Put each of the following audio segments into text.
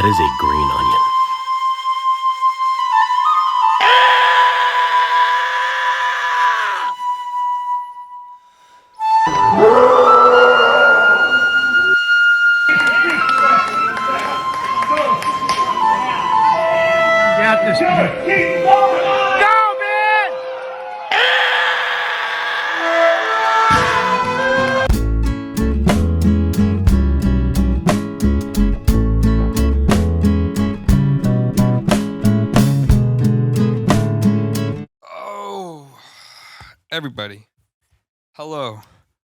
That is a green onion. Got this. Go, man! Oh, everybody. Hello.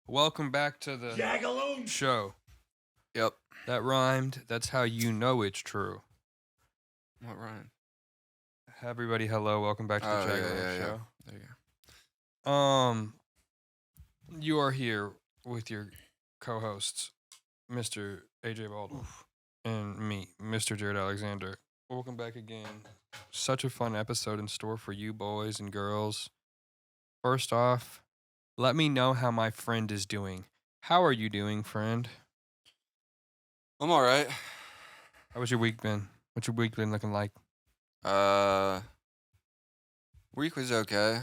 Welcome back to the show. Yep. That rhymed. That's how you know it's true. What rhyme? Everybody, hello. Welcome back to the Jagaloon show. There you go. You are here with your co-hosts, Mr. AJ Baldwin and me, Mr. Jared Alexander. Welcome back again. Such a fun episode in store for you boys and girls. First off, let me know how my friend is doing. How are you doing, friend? I'm all right. How was your week been? What's your week been looking like? Week was okay.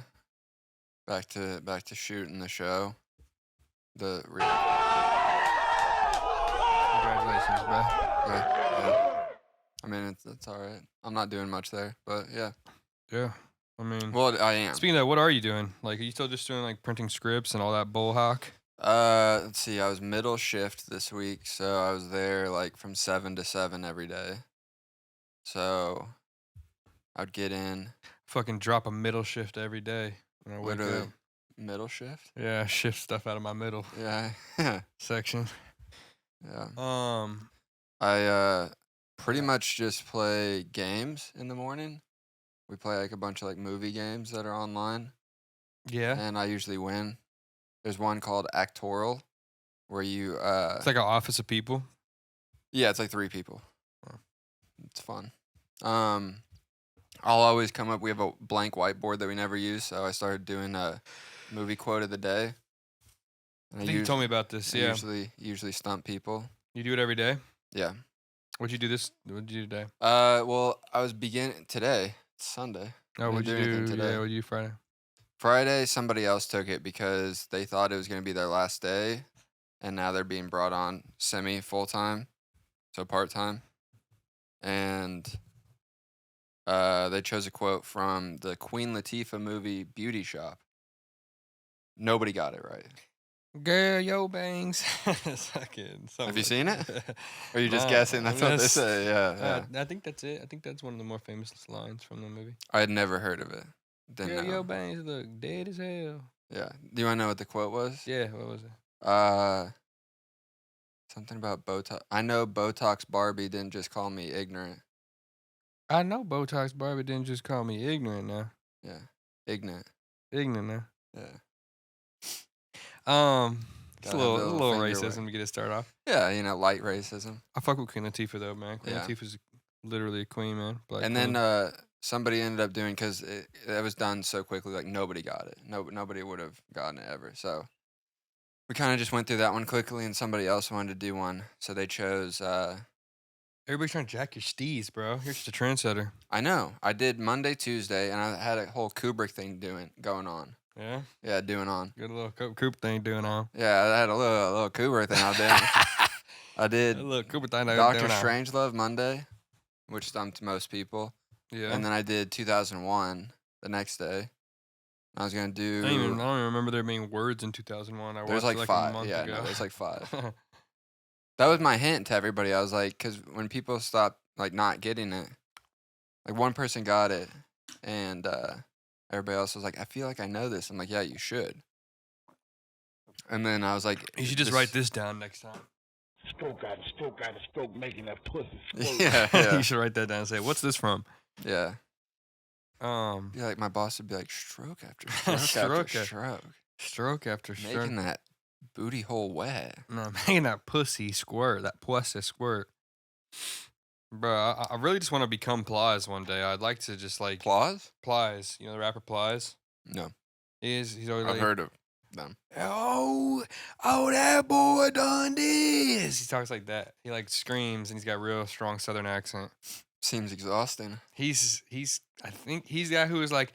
Back to shooting the show. Congratulations, bro. Yeah. I mean, it's all right. I'm not doing much there, but yeah. Yeah. I mean, Well, I am. speaking of that, what are you doing? Like, are you still just doing, like, printing scripts and all that bullhawk? Let's see. I was middle shift this week, so I was there like from 7 to 7 every day. So I'd get in Fucking drop a middle shift every day when I wake literally up. middle shift. Yeah, I shift stuff out of my middle Yeah. section. Yeah. I pretty much just play games in the morning. We play like a bunch of like movie games that are online, Yeah. and I usually win. There's one called Actoral, where you It's like an office of people. yeah, it's like 3 people. Oh. It's fun. I'll always come up. We have a blank whiteboard that we never use, so I started doing a movie quote of the day. And I think you told me about this. I Yeah. usually stump people. You do it every day? Yeah. What'd you do today? Well, I was beginning today. It's Sunday. Oh, I what'd didn't you do anything do? today. Yeah, what'd you do Friday? Friday, somebody else took it because they thought it was going to be their last day, and now they're being brought on semi full time, so part time, and they chose a quote from the Queen Latifah movie Beauty Shop. Nobody got it right. Girl, yo bangs. Fucking Have you seen it? Or are you just guessing? That's what they say. Yeah. I think that's it. I think that's one of the more famous lines from the movie. I had never heard of it. Didn't Girl, know. yo bangs look dead as hell. Yeah. Do you want to know what the quote was? Yeah, what was it? Something about Botox. I know Botox Barbie didn't just call me ignorant. I know Botox Barbie didn't just call me ignorant now. Yeah. Ignorant. Ignorant now. Yeah. It's a Gotta have little, the little little finger racism to get it started off. Yeah, light racism. I fuck with Queen Latifah though, man. Queen Yeah. Latifah's literally a queen, man. Black And queen. then somebody ended up doing, because it was done so quickly, like nobody got it. Nobody would have gotten it ever. So we kind of just went through that one quickly, and somebody else wanted to do one. So they chose, Everybody's trying to jack your steez, bro. You're just a trendsetter. I know. I did Monday, Tuesday, and I had a whole Kubrick thing going on. Yeah? Yeah, doing on. Good little Coop thing doing on. Yeah, I had a little Kubrick thing out there. I did That little Cooper thing Doctor Strangelove Monday, which stumped most people. Yeah. And then I did 2001 the next day. I was going to do... I don't even remember there being words in 2001. I There's watched like it 5. a month Yeah, ago. no, there's like 5. That was my hint to everybody. I was like, because when people stopped like not getting it, like one person got it, and everybody else was like, I feel like I know this. I'm like, yeah, you should. And then I was like, You should just write this down next time. Stroke out of stroke, making that pussy squirt. Yeah. You should write that down and say, what's this from? Yeah. Be like, my boss would be like, stroke after stroke after stroke. Stroke after stroke. Making that booty hole wet. No, making that pussy squirt. That pussy squirt. Bro, I really just want to become Plies one day. I'd like to just like... Applause? Plies. You know the rapper Plies? No. He's always I've like... heard of them. Oh, that boy done this. is. He talks like that. He like screams and he's got real strong Southern accent. Seems exhausting. I think he's the guy who is like,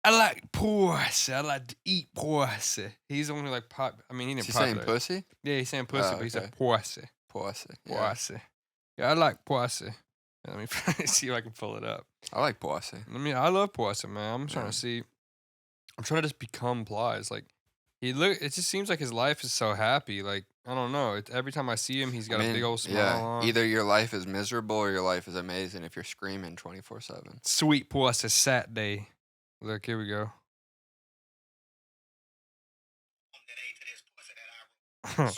I like pussy. I like to eat pussy. He's the one who like pop. I mean, he didn't Is he saying popular. pussy? Yeah, he's saying pussy, Oh, but he said okay. pussy. Pussy. Yeah. Pussy. Yeah, I like pussy. Let me see if I can pull it up. I like pussy. I love pussy, man. I'm trying Yeah. to see. I'm trying to just become Plies. Like, it just seems like his life is so happy. Like, I don't know. Every time I see him, he's got a big old smile on. Either your life is miserable or your life is amazing if you're screaming 24/7. Sweet pussy Saturday. Look, here we go.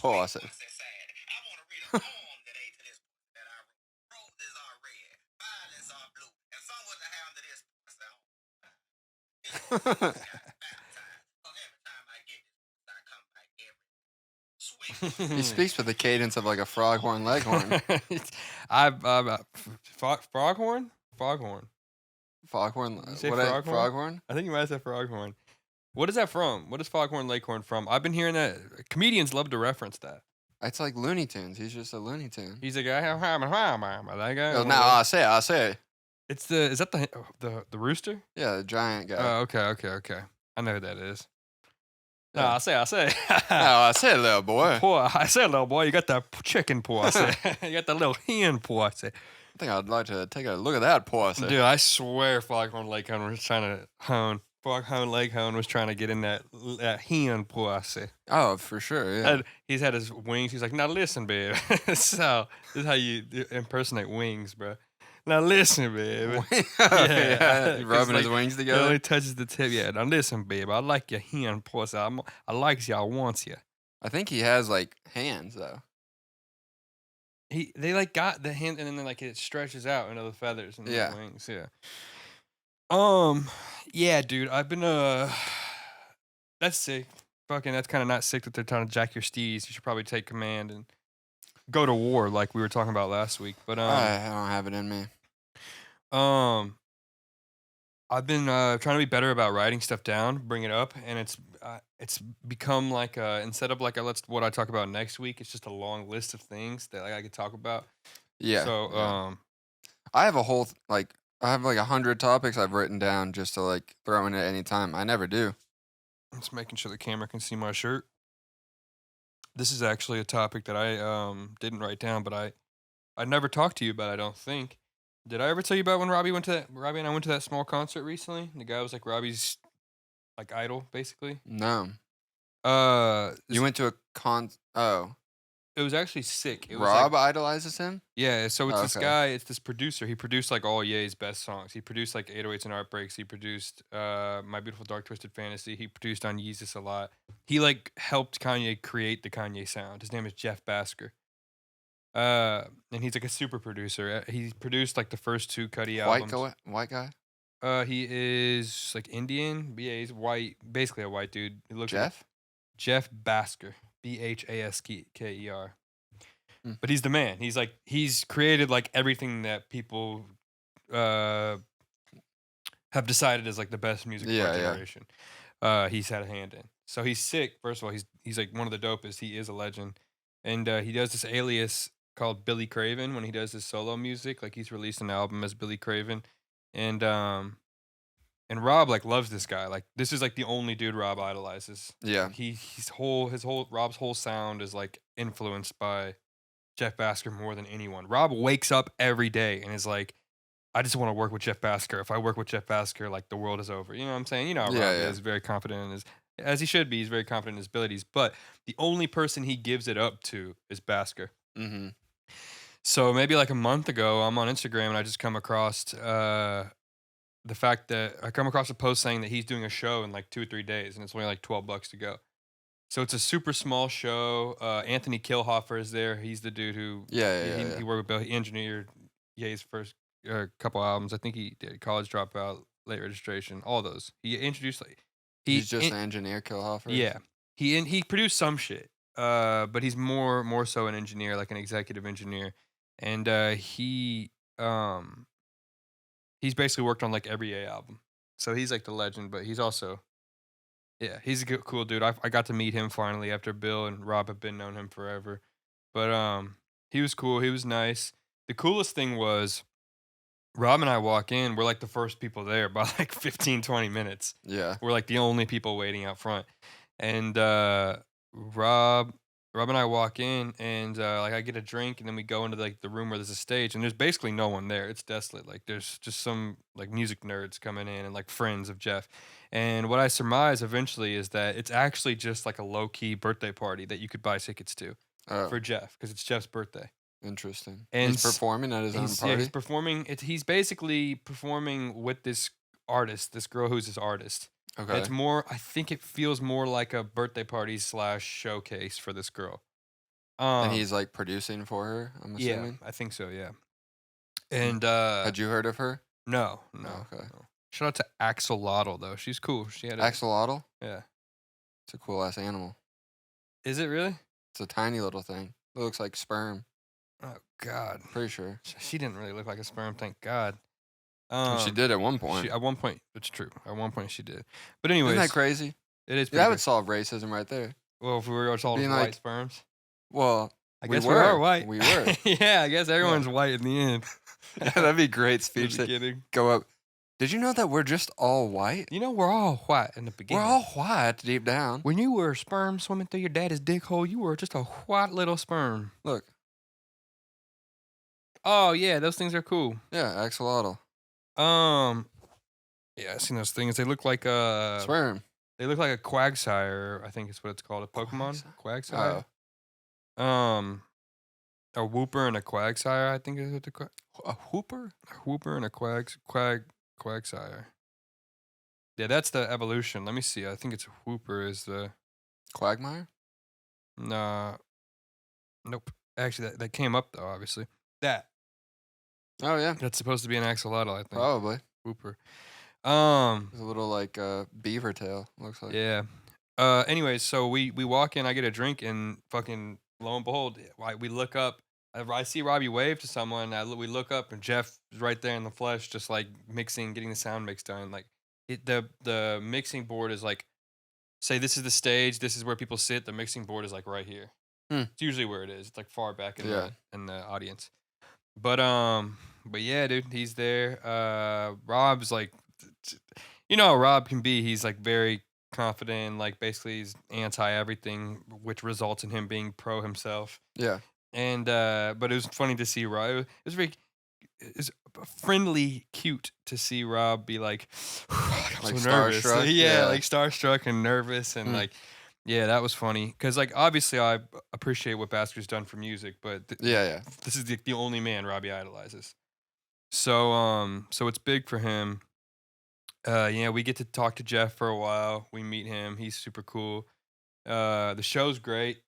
Pussy. He speaks with the cadence of like a froghorn leghorn. Foghorn? Foghorn. Foghorn. You say What? froghorn? Froghorn? I think you might have said Foghorn. What is that from? What is Foghorn Leghorn from? I've been hearing that comedians love to reference that. It's like Looney Tunes. He's just a Looney Tune. He's a guy. That guy. Oh, now I say. It's is that the rooster? Yeah, the giant guy. Oh, okay. I know who that is. No, Yeah. I say. No, I say, little boy. Poor, I said, little boy, you got the chicken pussy. You got the little hen pussy. I think I'd like to take a look at that pussy. Dude, I swear Foghorn Leghorn was trying to Foghorn Leghorn was trying to get in that hen pussy. Oh, for sure, yeah. And he's had his wings. He's like, now listen, babe. So this is how you impersonate wings, bro. Now listen, babe. Yeah. Rubbing his like, wings It together. only touches the tip. Yeah. Now listen, babe. I like your hen pussy. I like you. I want you. I think he has like hands though. They like got the hand and then like it stretches out into the feathers and Yeah. the wings. Yeah. Yeah, dude. I've been That's sick. Fucking. That's kind of not sick that they're trying to jack your steeds. You should probably take command and go to war like we were talking about last week. But I don't have it in me. I've been trying to be better about writing stuff down, bring it up, and it's become like instead of like what I talk about next week, it's just a long list of things that like, I could talk about. Yeah. So yeah. I have a whole I have like 100 topics I've written down just to like throw in at any time. I never do. I'm just making sure the camera can see my shirt. This is actually a topic that I didn't write down, but I never talked to you about. I don't think. Did I ever tell you about when Robbie and I went to that small concert recently? The guy was like Robbie's like idol, basically. No. You You went to a It was actually sick. It was Rob like, idolizes him? yeah, so it's this Okay. guy, it's this producer. He produced like all Ye's best songs. He produced like 808s and Heartbreaks. He produced My Beautiful Dark Twisted Fantasy. He produced on Yeezus a lot. He like helped Kanye create the Kanye sound. His name is Jeff Basker. And he's like a super producer. He produced like the first 2 Cudi albums. White guy? He is like Indian. But yeah, he's white, basically a white dude. He looks like Jeff? Jeff Basker, Basker. Hmm. But he's the man. He's created like everything that people have decided is like the best music of our Yeah, yeah. generation. He's had a hand in. So he's sick. First of all, he's like one of the dopest. He is a legend, and he does this alias called Billy Craven when he does his solo music. Like he's released an album as Billy Craven, and Rob like loves this guy. Like this is like the only dude Rob idolizes. Yeah. Rob's whole sound is like influenced by Jeff Basker more than anyone. Rob wakes up every day and is like, I just want to work with Jeff Basker. If I work with Jeff Basker, like the world is over. You know what I'm saying? You know how Yeah, Rob yeah. is very confident in as he should be. He's very confident in his abilities. But the only person he gives it up to is Basker. Mm-hmm. So maybe like a month ago, I'm on Instagram and I just come across the fact that I come across a post saying that he's doing a show in like 2 or 3 days and it's only like $12 to go. So it's a super small show. Anthony Kilhofer is there. He's the dude who Yeah, yeah, yeah. he worked with Bill. He engineered Ye's first couple albums. I think he did College Dropout, Late Registration, all those. He introduced like He's just an engineer, Kilhofer? yeah. He produced some shit. But he's more so an engineer, like an executive engineer. And he's basically worked on like every A album. So he's like the legend, but he's also he's a cool dude. I got to meet him finally after Bill and Rob have been known him forever. But he was cool. He was nice. The coolest thing was Rob and I walk in. We're like the first people there by like 15, 20 minutes. Yeah. We're like the only people waiting out front. And Rob and I walk in, and like I get a drink, and then we go into like the room where there's a stage, and there's basically no one there. It's desolate. Like there's just some like music nerds coming in and like friends of Jeff. And what I surmise eventually is that it's actually just like a low key birthday party that you could buy tickets to Oh, for Jeff because it's Jeff's birthday. interesting. And He's performing at his own party. he's performing. He's basically performing with this artist, this girl who's his artist. Okay. It's more. I think it feels more like a birthday party / showcase for this girl. And he's like producing for her, I'm Yeah, assuming. I think so. Yeah. And Had you heard of her? no. Okay. No. Shout out to Axolotl though. She's cool. She had a Axolotl? yeah. It's a cool ass animal. Is it really? It's a tiny little thing. It looks like sperm. Oh God. Pretty sure. She didn't really look like a sperm. Thank God. She did at one point. At one point, it's true. At one point, she did. But anyways, Isn't that crazy? it is. Yeah, that Pretty would solve racism right there. good. Well, if we were all being white like- sperms, Well, I we guess we are were. white. We were. Yeah, I guess everyone's white in the end. That'd be a great In speech. the That beginning. go up. Did you know that we're just all white? You know, we're all white in the beginning. We're all white deep down. When you were a sperm swimming through your daddy's dick hole, you were just a white little sperm. Look. Oh yeah, those things are cool. Yeah, axolotl. Yeah, I've seen those things. They look like Sperm. they look like a quagsire. I think it's what it's called. A Pokemon quagsire. Oh. A whooper and a quagsire. I think is what the A whooper? a whooper and a quagsire. Yeah, that's the evolution. Let me see. I think it's whooper is the Quagmire? nah. Nope. Actually, that came up though. Obviously, that's Oh, yeah. supposed to be an axolotl. I think Probably. whooper. It's a little like beaver tail, looks like. Yeah. Anyways, so we walk in, I get a drink, and fucking lo and behold, we look up. I see Robbie wave to someone. We look up, and Jeff is right there in the flesh, just like mixing, getting the sound mix done. Like the mixing board is like, say this is the stage, this is where people sit. The mixing board is like right here. It's usually where it is. It's like far back in the audience. But yeah, dude, he's there. Rob's like, you know how Rob can be. He's like very confident, like basically he's anti everything, which results in him being pro himself. Yeah. And but it was funny to see Rob. It was friendly, cute to see Rob be like, I'm Like so nervous. starstruck? Yeah, Yeah. like starstruck and nervous, and like, yeah, that was funny. Because like obviously I appreciate what Basker's done for music, but Yeah. this is the only man Robbie idolizes. So so it's big for him. Yeah, we get to talk to Jeff for a while. We meet him. He's super cool. The show's great.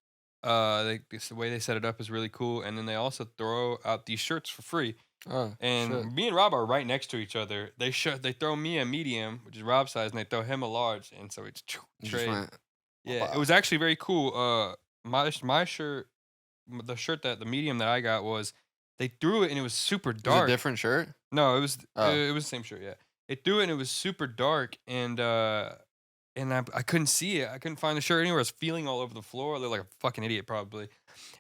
The way they set it up is really cool. And then they also throw out these shirts for free. Oh, And shit. me and Rob are right next to each other. They throw me a medium, which is Rob's size, and they throw him a large. And so it's You just trade. went, Yeah, wow. it was actually very cool. My shirt, the medium that I got was, they threw it and it was super Was it a dark. different shirt? No, it was Oh. it was the same shirt. Yeah, it threw it and it was super dark, and I couldn't see it. I couldn't find the shirt anywhere. I was feeling all over the floor. I looked like a fucking idiot probably.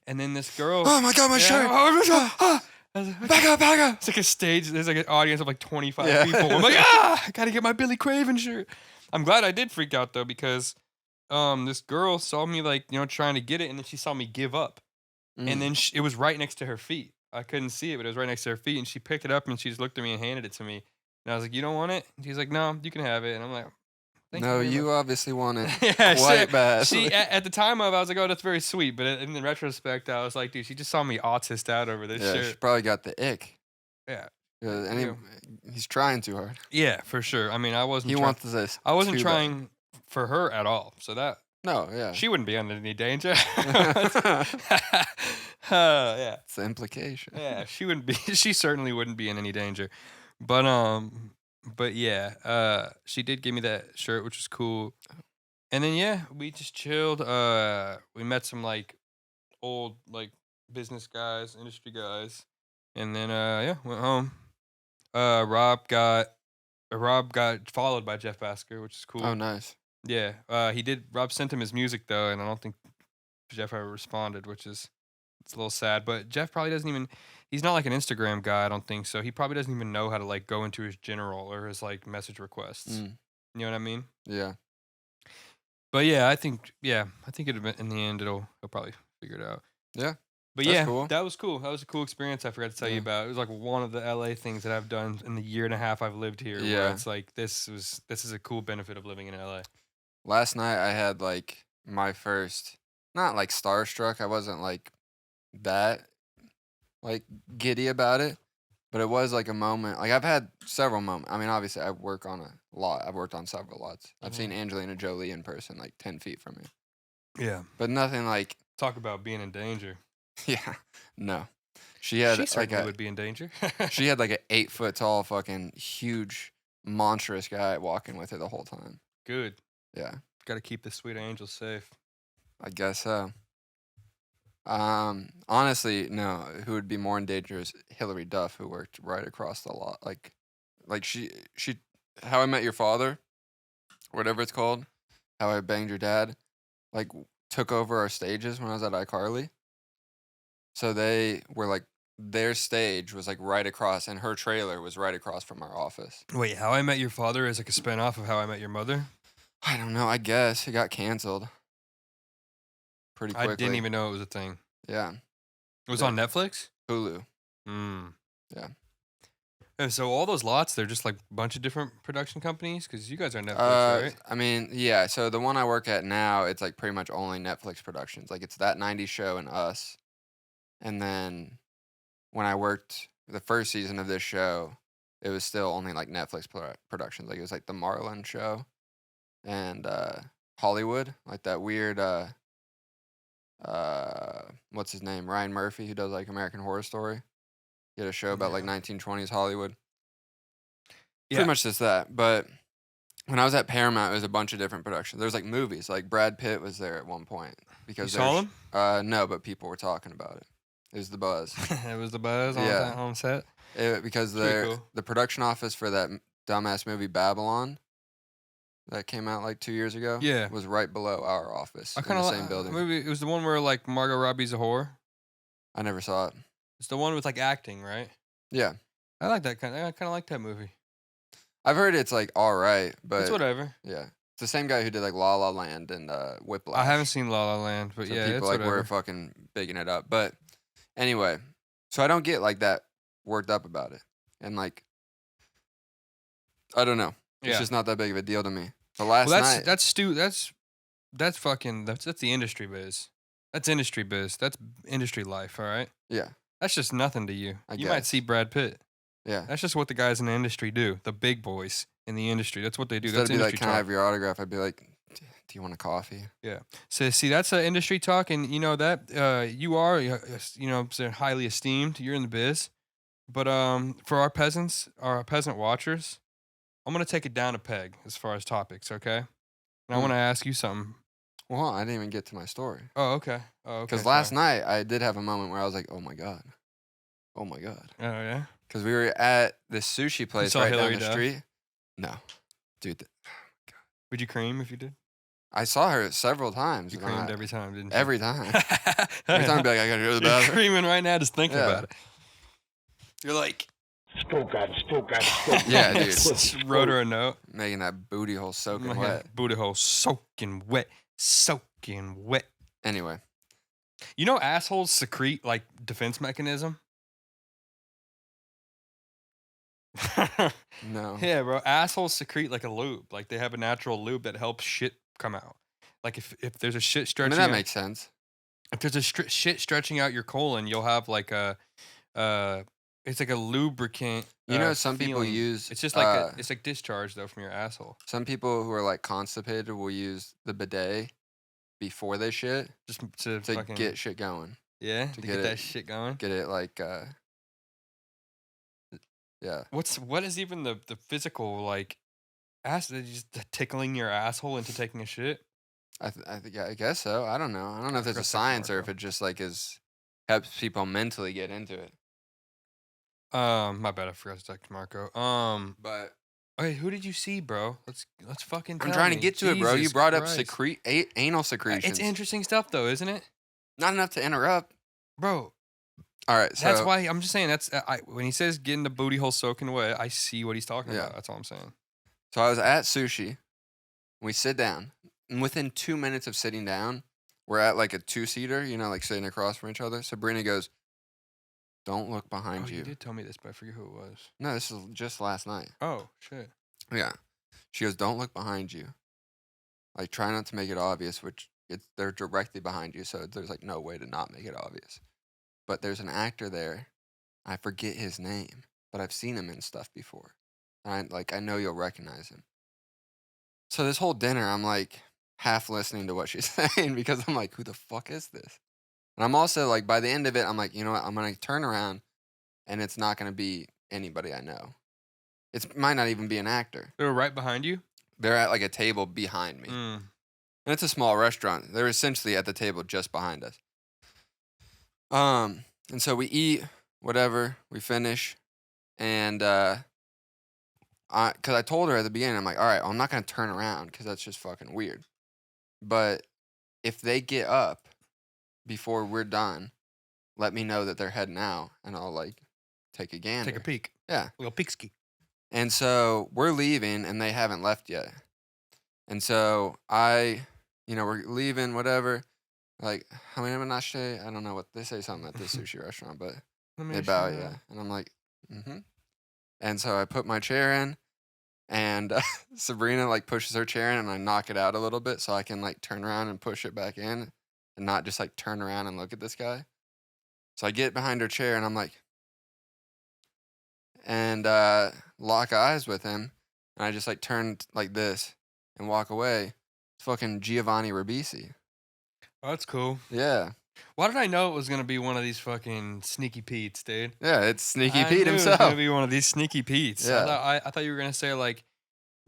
And then this girl. Oh my god, my shirt! I was like, Back up, back up! it's like a stage. There's like an audience of like 25 Yeah. people. I'm like, I gotta get my Billy Craven shirt. I'm glad I did freak out though, because this girl saw me like, trying to get it, and then she saw me give up. And then it was right next to her feet. I couldn't see it, but it was right next to her feet, and she picked it up and she just looked at me and handed it to me. And I was like, "You don't want it?" And she's like, "No, you can have it." And I'm like, "Thank No, you." you very obviously want it much." Yeah, quite bad. She at the time I was like, "Oh, that's very sweet," but in retrospect, I was like, "Dude, she just saw me autist out over this Yeah, she shirt." probably got the ick. Yeah, He's trying too hard. yeah, for sure. I mean, I wasn't. He wants this. I wasn't too bad. trying for her at all. So that No, yeah. she wouldn't be under any danger. It's Yeah. the implication. Yeah, she wouldn't be. She certainly wouldn't be in any danger. But yeah, she did give me that shirt, which was cool. And then yeah, we just chilled. We met some like old like business guys, industry guys, and then yeah, went home. Rob got followed by Jeff Basker, which is cool. Oh, nice. Yeah, he did. Rob sent him his music though, and I don't think Jeff ever responded, which is It's a little sad, but Jeff probably doesn't even. He's not like an Instagram guy, I don't think so. He probably doesn't even know how to like go into his general or his like message requests. Mm, You know what I mean? yeah. But yeah, I think in the end he'll probably figure it out. Yeah. But That's yeah, cool. that was cool. That was a cool experience I forgot to tell you Yeah. about. It was like one of the LA things that I've done in the year and a half I've lived here. Where Yeah. it's like this is a cool benefit of living in LA. Last night I had like my first, not like starstruck. I wasn't like that like giddy about it, but it was like a moment. Like I've had several moments. I mean, obviously I work on a lot. I've worked on several lots. I've seen Angelina Jolie in person, like 10 feet from me, Yeah. but nothing like. Talk about being in danger. Yeah, no. She had She like certainly would be in danger. she had like an 8 foot tall fucking huge monstrous guy walking with her the whole time. Good. Yeah, Got to keep the sweet angels safe. I guess so. Honestly, no. Who would be more in danger is Hillary Duff, who worked right across the lot. Like she, How I Met Your Father, whatever it's called, How I Banged Your Dad, like took over our stages when I was at iCarly. So they were like, their stage was like right across, and her trailer was right across from our office. Wait, How I Met Your Father is like a spinoff of How I Met Your Mother? I don't know. I guess it got canceled pretty quickly. I didn't even know it was a thing. Yeah, It was Yeah. on Netflix? Hulu. Yeah. And so all those lots, they're just like a bunch of different production companies? Because you guys are Netflix, right? I mean, yeah. So the one I work at now, it's like pretty much only Netflix productions. Like it's that '90s show and Us. And then when I worked the first season of this show, it was still only like Netflix productions. Like it was like the Marlon show and Hollywood, like that weird what's his name? Ryan Murphy, who does like American Horror Story. He had a show about like Yeah. 1920s Hollywood. Yeah. Pretty much just that. But when I was at Paramount, it was a bunch of different productions. There was like movies. Like Brad Pitt was there at one point You because saw them? no, but people were talking about it. It was the buzz. It was the buzz on, Yeah. on set? Because Pretty cool. the production office for that dumbass movie Babylon that came out like 2 years ago Yeah. was right below our office I in kind the of same building. Maybe it was the one where like Margot Robbie's a whore. I never saw it. It's the one with like acting, right? Yeah. I like that kind. I kind of like that movie. I've heard it's like all right, but It's whatever. yeah. It's the same guy who did like La La Land and Whiplash. I haven't seen La La Land, but So yeah, people it's like whatever. were fucking bigging it up. But anyway, so I don't get like that worked up about it. And like I don't know. It's Yeah. just not that big of a deal to me. But last Well, night that's the industry biz. That's industry biz. That's industry life. All right. yeah. That's just nothing to you. I You might guess. see Brad Pitt. Yeah. That's just what the guys in the industry do. The big boys in the industry. That's what they do. Instead That's of be like, industry can I talk. have your autograph? I'd be like, do you want a coffee? So see, that's industry talk, and you know that you are, so highly esteemed. You're in the biz, but for our peasants, our peasant watchers, I'm gonna take it down a peg as far as topics, okay? And I Hmm. want to ask you something. Well, I didn't even get to my story. Oh, okay. Because last night I did have a moment where I was like, oh my God. Oh my God. Oh yeah. Because we were at this sushi place saw right Hillary down the Duff? street. No. Dude, Would you cream if you did? I saw her several times. You and creamed I- every time, didn't you? Every time. Every time I'd be like, I gotta go to the You're bathroom. creaming right now just thinking Yeah. about it. You're like, Stroke got it. Yeah, dude. just wrote her a note. Making that booty hole soaking My wet. booty hole soaking wet. Anyway. You know, assholes secrete like defense mechanism. No. Yeah, bro. Assholes secrete like a lube. Like they have a natural lube that helps shit come out. Like if there's a shit I stretching, mean, that out, makes sense. if there's a shit stretching out your colon, you'll have like a it's like a lubricant. You know, some people feeling. use. It's just like it's like discharge though from your asshole. Some people who are like constipated will use the bidet before they shit Just to to fucking get shit going. yeah to to get get it- that shit going. Get it like, yeah. What is even the physical like acid just tickling your asshole into taking a shit? I think I guess so. I don't know. I don't know if there's a Forgot to science or if Marco. it just like helps people mentally get into it. My bad, I forgot to text Marco. But Hey, who did you see, bro? Let's fucking. I'm tell trying to me. get to it, bro. You Jesus brought up Christ. anal secretions. It's interesting stuff, though, isn't it? Not enough to interrupt. Bro, All right, so that's why I'm just saying that's when he says getting the booty hole soaking wet, I see what he's talking Yeah. about. That's all I'm saying. So I was at sushi. We sit down, and within 2 minutes of sitting down, we're at like a 2-seater, like sitting across from each other. Sabrina goes, "Don't look behind Oh, you you." did tell me this, but I forget who it was. No, this is just last night. Oh, shit. Yeah. She goes, "Don't look behind you. Like, try not to make it obvious," which they're directly behind you, so there's like no way to not make it obvious. But there's an actor there. I forget his name, but I've seen him in stuff before. And I know you'll recognize him. So this whole dinner, I'm like half listening to what she's saying because I'm like, who the fuck is this? And I'm also like, by the end of it, I'm like, you know what? I'm going to turn around and it's not going to be anybody I know. It might not even be an actor. They were right behind you? They're at like a table behind me. Mm. And it's a small restaurant. They're essentially at the table just behind us. And so we eat, whatever, we finish, and because I told her at the beginning, I'm like, all right, well, I'm not gonna turn around because that's just fucking weird. But if they get up before we're done, let me know that they're heading out, and I'll like take a gander. Take a peek. Yeah. A little peek ski. And so we're leaving, and they haven't left yet. And so we're leaving, whatever. Like, I don't know what they say something at this sushi restaurant, but they bow, yeah. And I'm like, mm-hmm. And so I put my chair in, and Sabrina like pushes her chair in, and I knock it out a little bit so I can like turn around and push it back in, and not just like turn around and look at this guy. So I get behind her chair, and I'm like, and lock eyes with him, and I just like turn like this and walk away. It's fucking Giovanni Ribisi. Oh, that's cool. Yeah. Why did I know it was going to be one of these fucking Sneaky Pete's, dude? Yeah, it's Sneaky I Pete knew himself. It was going to be one of these Sneaky Pete's. Yeah. I thought you were going to say like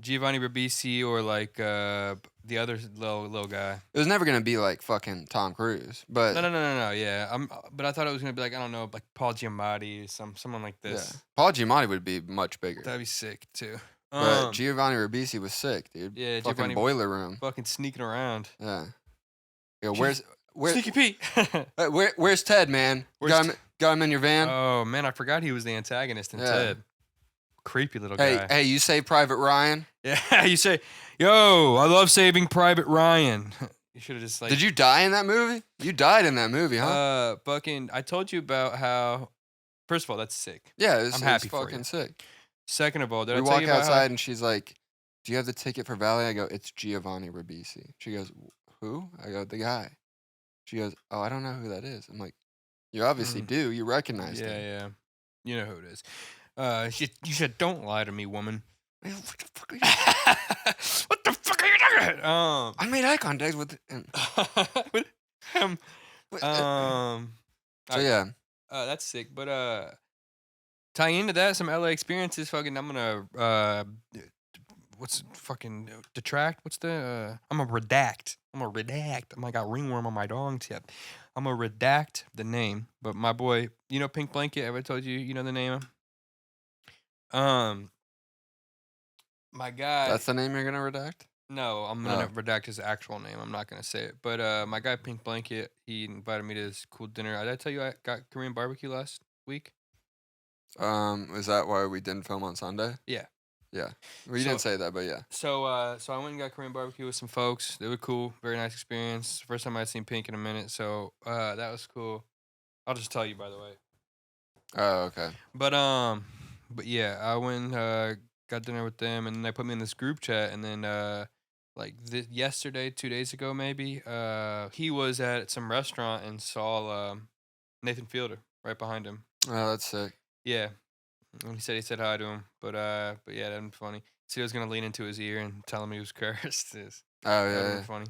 Giovanni Ribisi or like the other little guy. It was never gonna be like fucking Tom Cruise, but No. Yeah, but I thought it was gonna be like I don't know, like Paul Giamatti, someone like this. yeah, Paul Giamatti would be much bigger. That'd be sick too. But Giovanni Ribisi was sick, dude. Yeah, fucking Giovanni boiler room. fucking sneaking around. Yeah. Yo, where's Sneaky Pete? where's Ted, man? Got him in your van. Oh man, I forgot he was the antagonist in Ted. Creepy little guy. Hey, you saved Private Ryan? Yeah, you say, yo, I love Saving Private Ryan. You should have just like. Did you die in that movie? You died in that movie, huh? Fucking, I told you about how. First of all, that's sick. Yeah, I'm happy it's for fucking you. sick. Second of all, did we I tell walk you about outside and she's like, "Do you have the ticket for Valley?" I go, "It's Giovanni Ribisi." She goes, "Who?" I go, "The guy." She goes, "Oh, I don't know who that is." I'm like, "You obviously do. You recognize him." Yeah. You know who it is. You said, "Don't lie to me, woman." What the fuck are you? What the fuck are you doing? I made eye contact with him. With him. So yeah. That's sick. But tying into that, some LA experiences. Fucking, I'm gonna what's fucking detract? What's the? I'm gonna redact. I'm like got ringworm on my dong tip. I'm gonna redact the name. But my boy, Pink Blanket. Ever told you? You know the name? My guy. That's the name you're gonna redact? No, I'm gonna redact his actual name. I'm not gonna say it. But my guy Pink Blanket, he invited me to this cool dinner. Did I tell you I got Korean barbecue last week? Is that why we didn't film on Sunday? Yeah. Yeah. Well, you didn't say that, but yeah. So I went and got Korean barbecue with some folks. They were cool. Very nice experience. First time I'd seen Pink in a minute, so that was cool. I'll just tell you, by the way. Oh, okay. But yeah, I went got dinner with them, and then they put me in this group chat, and then yesterday, 2 days ago maybe, he was at some restaurant and saw Nathan Fielder right behind him. Oh, that's sick. Yeah, and he said hi to him, but yeah, that was funny. So he was gonna lean into his ear and tell him he was cursed. Oh That yeah. was funny.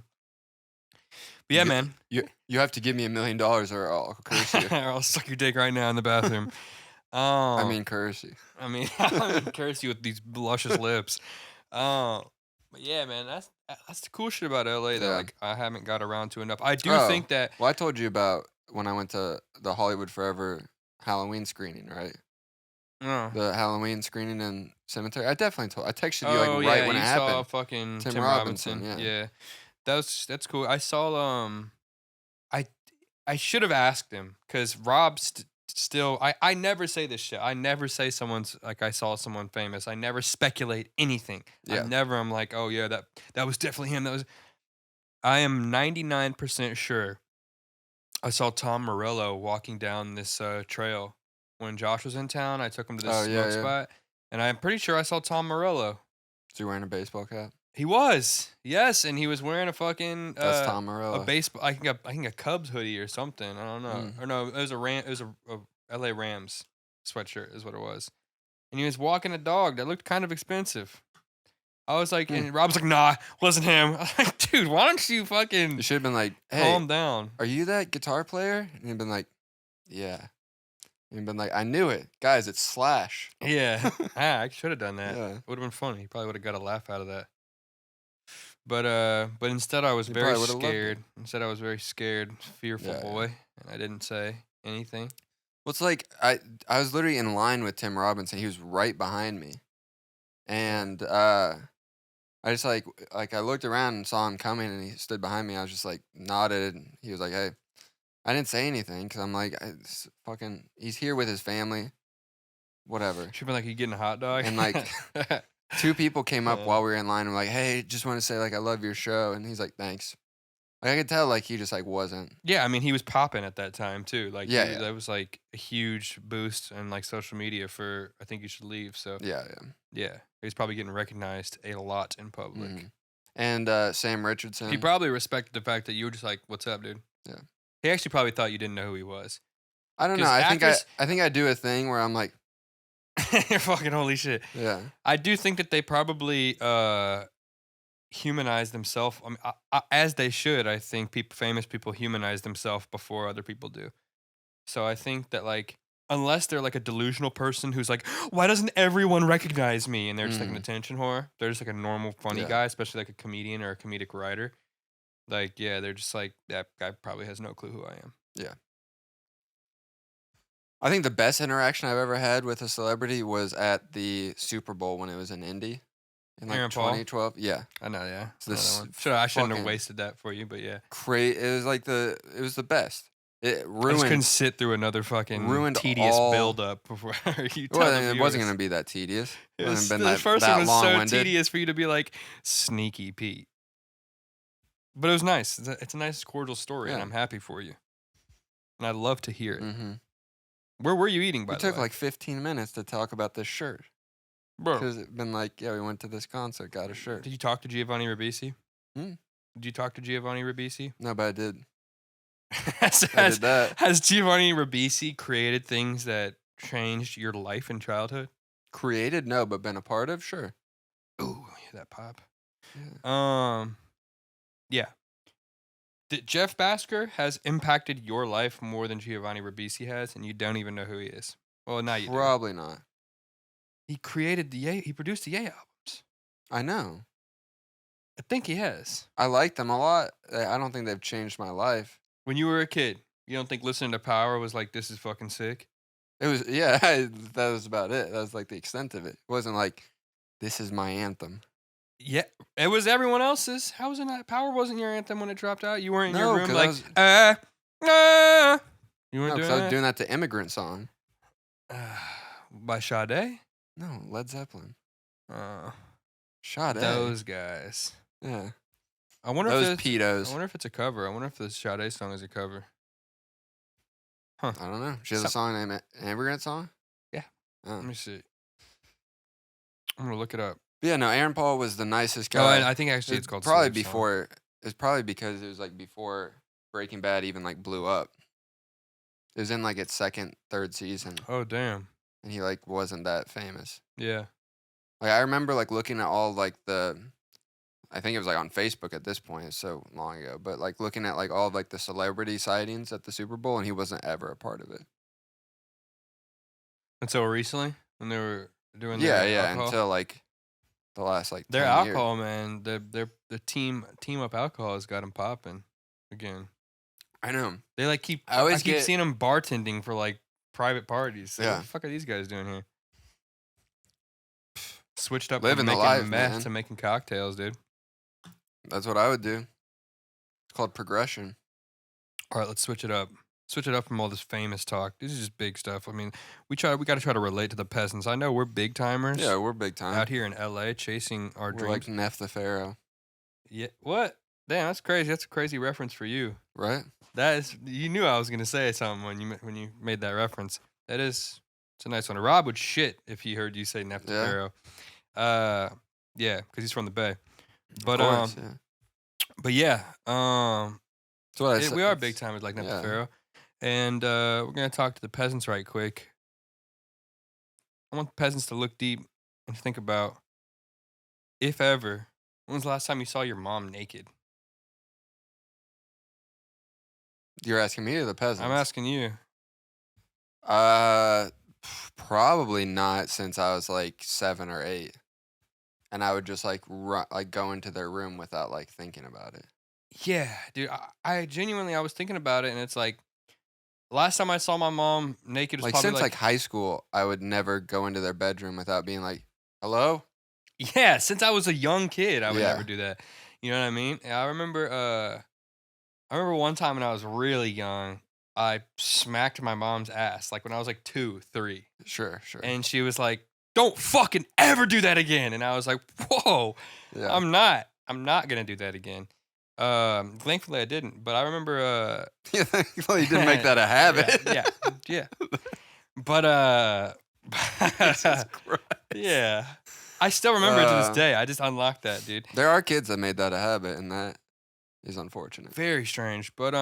But yeah, man. You have to give me $1 million or I'll curse you. Or I'll suck your dick right now in the bathroom. I mean, curse you. I mean, curse you with these luscious lips. But yeah, man, that's the cool shit about LA that Yeah. like I haven't got around to enough. I do think that. Well, I told you about when I went to the Hollywood Forever Halloween screening, right? The Halloween screening in Cemetery. I texted you like right when it happened. Saw fucking Tim Robinson, Robinson. yeah. That's cool. I saw I should have asked him because Rob still. I never say this shit. I never say someone's like I saw someone famous. I never speculate anything. Yeah. I'm like, oh yeah, that was definitely him. That was. I am 99% sure. I saw Tom Morello walking down this trail when Josh was in town. I took him to this smoke spot, and I'm pretty sure I saw Tom Morello. Is he wearing a baseball cap? He was, yes, and he was wearing a fucking That's Tom Morello. a baseball. I think a Cubs hoodie or something. I don't know. Or no, it was a L.A. Rams sweatshirt is what it was, and he was walking a dog that looked kind of expensive. I was like, and Rob's like, nah, wasn't him. I was like, dude, why don't you fucking? You should have been like, hey, calm down. Are you that guitar player? And he'd been like, yeah. And he'd been like, I knew it, guys. It's Slash. Yeah, I should have done that. Yeah. It would have been funny. He probably would have got a laugh out of that. But instead I was very scared. Instead I was very scared, fearful boy, and I didn't say anything. Well, it's like I was literally in line with Tim Robinson. He was right behind me, and I just like I looked around and saw him coming, and he stood behind me. I was just like nodded. And he was like, "Hey," I didn't say anything because I'm like, he's here with his family, whatever. Should be like, you getting a hot dog? And like, 2 people came up while we were in line and were like, "Hey, just want to say like I love your show," and he's like, "Thanks." Like I could tell like he just like wasn't. Yeah, I mean he was popping at that time too. Like yeah. That was like a huge boost in like social media for I Think You Should Leave. So yeah, he's probably getting recognized a lot in public. Mm-hmm. And Sam Richardson. He probably respected the fact that you were just like, "What's up, dude?" Yeah. He actually probably thought you didn't know who he was. I don't know. I think I do a thing where I'm like, you're fucking holy shit. Yeah. I do think that they probably humanize themselves. I mean, as they should. I think famous people humanize themselves before other people do. So I think that like, unless they're like a delusional person who's like, why doesn't everyone recognize me? And they're just like an attention whore. They're just like a normal funny guy, especially like a comedian or a comedic writer. Like, yeah, they're just like, that guy probably has no clue who I am. Yeah. I think the best interaction I've ever had with a celebrity was at the Super Bowl when it was in Indy. In like Aaron 2012. Paul? Yeah. I know, yeah. I shouldn't have wasted that for you, but yeah. It was the best. It ruined. I just couldn't sit through another fucking tedious build up before you tell the it wasn't going to be that tedious. The first one was so tedious for you to be like, Sneaky Pete. But it was nice. It's a nice, cordial story, and I'm happy for you. And I'd love to hear it. Mm-hmm. Where were you eating, by the way? It took like 15 minutes to talk about this shirt. Bro. Because it's been like, we went to this concert, got a shirt. Did you talk to Giovanni Ribisi? Did you talk to Giovanni Ribisi? No, but I did. I did that. Has Giovanni Ribisi created things that changed your life in childhood? Created? No, but been a part of? Sure. Ooh, hear that pop. Yeah. Yeah. Jeff Basker has impacted your life more than Giovanni Ribisi has, and you don't even know who he is. Well, now you do. Probably not. He created he produced the Ye albums. I know. I think he has. I like them a lot. I don't think they've changed my life. When you were a kid, you don't think listening to Power was like, this is fucking sick? It was, that was about it. That was like the extent of it. It wasn't like, this is my anthem. Yeah, it was everyone else's. How was it not? Power wasn't your anthem when it dropped out? You weren't in your room like, You weren't doing that? I was doing that to Immigrant Song. By Sade? No, Led Zeppelin. Sade. Those guys. Yeah. I wonder if pedos. I wonder if it's a cover. I wonder if the Sade song is a cover. Huh. I don't know. She has a song named Immigrant Song? Yeah. Oh. Let me see. I'm going to look it up. But yeah, no, Aaron Paul was the nicest guy. Oh, and I think actually it's called probably before. It's probably because it was like before Breaking Bad even like blew up. It was in like its second, third season. Oh, damn. And he like wasn't that famous. Yeah. Like I remember like looking at all like I think it was like on Facebook at this point. It's so long ago. But like looking at like all of, like the celebrity sightings at the Super Bowl, and he wasn't ever a part of it. Until recently, when they were doing alcohol? Until like the last like their 10 alcohol, years. man. The team up alcohol has got him popping again. I know. They like I keep seeing them bartending for like private parties. Like, what the fuck are these guys doing here? Switched up living from making life, meth man. to making cocktails, dude. That's what I would do. It's called progression. All right, let's switch it up. Switch it up from all this famous talk. This is just big stuff. I mean, we got to try to relate to the peasants. I know we're big timers Yeah, we're big time. out here in LA chasing our We're dreams. like Neff the Pharaoh, Yeah. What? Damn, that's crazy. That's a crazy reference for you. right? That is. You knew I was gonna say something when you made that reference. That is. It's a nice one. Rob would shit if he heard you say Neff the Yeah. Pharaoh. Yeah, because he's from the Bay. But Of course, yeah. but yeah, That's what I said. we are big timers like Neff the yeah. Pharaoh, and we're gonna talk to the peasants right quick. I want the peasants to look deep and think about, if ever, when was the last time you saw your mom naked? You're asking me or the peasants? I'm asking you. Probably not since I was like 7 or 8, and I would just like go into their room without like thinking about it. Yeah, dude. I genuinely, I was thinking about it, and it's like, last time I saw my mom naked was Like probably since like high school, I would never go into their bedroom without being like, "Hello." yeah, since I was a young kid, I would Yeah. never do that. You know what I mean? And I remember one time when I was really young, I smacked my mom's ass, like when I was like 2, 3. Sure. And she was like, "Don't fucking ever do that again." And I was like, "Whoa, Yeah. I'm not gonna do that again." Thankfully I didn't. But I remember Well, you didn't make that a habit. yeah. But Jesus Christ. yeah. I still remember it to this day. I just unlocked that, dude. There are kids that made that a habit, and that is unfortunate. Very strange. But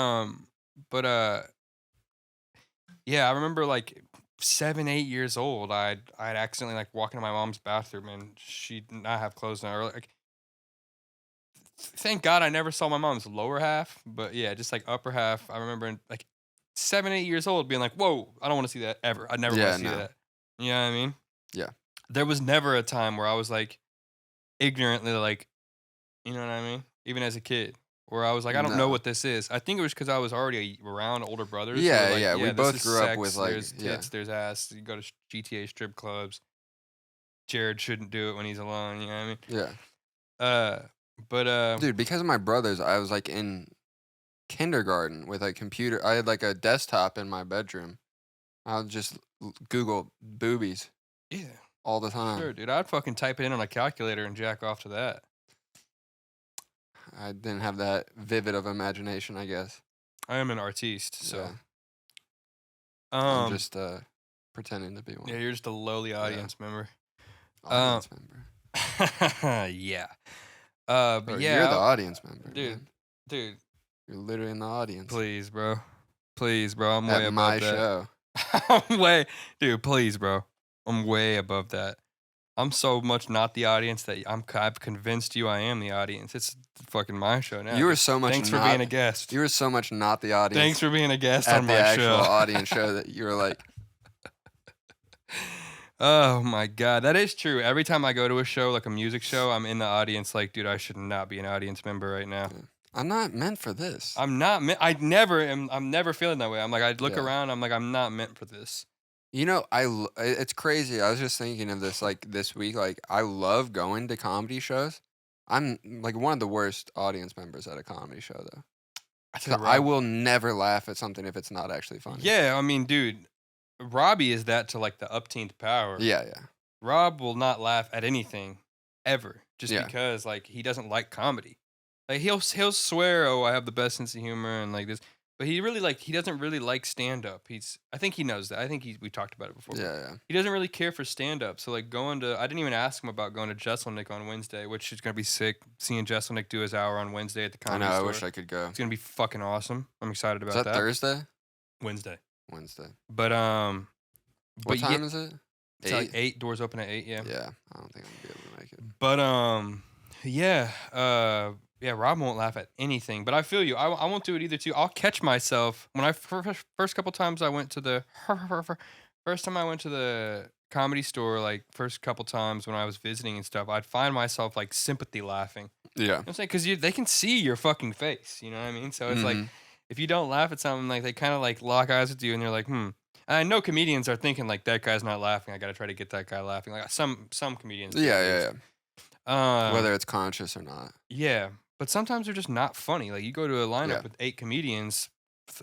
yeah, I remember like 7, 8 years old, I'd accidentally like walk into my mom's bathroom and she did not have clothes on her. Like, thank God I never saw my mom's lower half, but yeah, just like upper half. I remember like 7, 8 years old being like, "Whoa, I don't want to see that ever. I never want to see that." You know what I mean? Yeah. There was never a time where I was like ignorantly like, you know what I mean? Even as a kid, where I was like, I don't know No. what this is. I think it was because I was already around older brothers. who Yeah, were like, yeah, we this both is grew up sex, with, like- there's yeah. tits, there's ass. You go to GTA strip clubs. Jared shouldn't do it when he's alone. You know what I mean? Yeah. But Dude, because of my brothers, I was like in kindergarten with a computer. I had like a desktop in my bedroom. I would just Google boobies yeah, all the time. sure, dude. I'd fucking type it in on a calculator and jack off to that. I didn't have that vivid of imagination, I guess. I am an artiste, so Yeah. I'm just pretending to be one. yeah, you're just a lowly audience member. Audience member. Yeah. But Bro, yeah, you're the audience member, dude, man. dude, You're literally in the audience. please, bro, I'm way At above my that. show. I'm way, dude, please, bro, I'm way above that. I'm so much not the audience that I've convinced you I am the audience. It's fucking my show now. You were dude. so much Thanks not, for being a guest. You were so much not the audience. Thanks for being a guest at on the my actual show. audience show that you were like, Oh my God, that is true. Every time I go to a show, like a music show, I'm in the audience like, dude, I should not be an audience member right now. I'm not meant for this. I'm not I never am. I'm never feeling that way. I'm like, I look Yeah. around, I'm like, I'm not meant for this. You know, it's crazy. I was just thinking of this like this week. Like, I love going to comedy shows. I'm like one of the worst audience members at a comedy show, though. So I will never laugh at something if it's not actually funny. Yeah, I mean, dude, Robbie is that to like the upteenth power. Yeah. Rob will not laugh at anything ever, just Yeah. because like he doesn't like comedy. Like he'll swear, "Oh, I have the best sense of humor," and like this, but he doesn't really like stand up. I think he knows that. I think we talked about it before. Yeah. He doesn't really care for stand up. So like I didn't even ask him about going to Jesselnick on Wednesday, which is gonna be sick. Seeing Jesselnick do his hour on Wednesday at the I comedy know. store. I wish I could go. It's gonna be fucking awesome. I'm excited about Is that Thursday? Wednesday. Wednesday. But What time is it? It's like 8. Doors open at 8. Yeah. Yeah. I don't think I'm gonna be able to make it. But yeah, Rob won't laugh at anything. But I feel you. I won't do it either too. I'll catch myself when I first couple times I went to the first time I went to the comedy store, like first couple times when I was visiting and stuff, I'd find myself like sympathy laughing. Yeah. You know what I'm saying? Because they can see your fucking face. You know what I mean? So it's like, Mhm. if you don't laugh at something, like they kind of like lock eyes with you and they're like, And I know comedians are thinking like, that guy's not laughing. I got to try to get that guy laughing. Like some comedians. do at Yeah. least. Whether it's conscious or not. Yeah, but sometimes they're just not funny. Like you go to a lineup Yeah. with 8 comedians,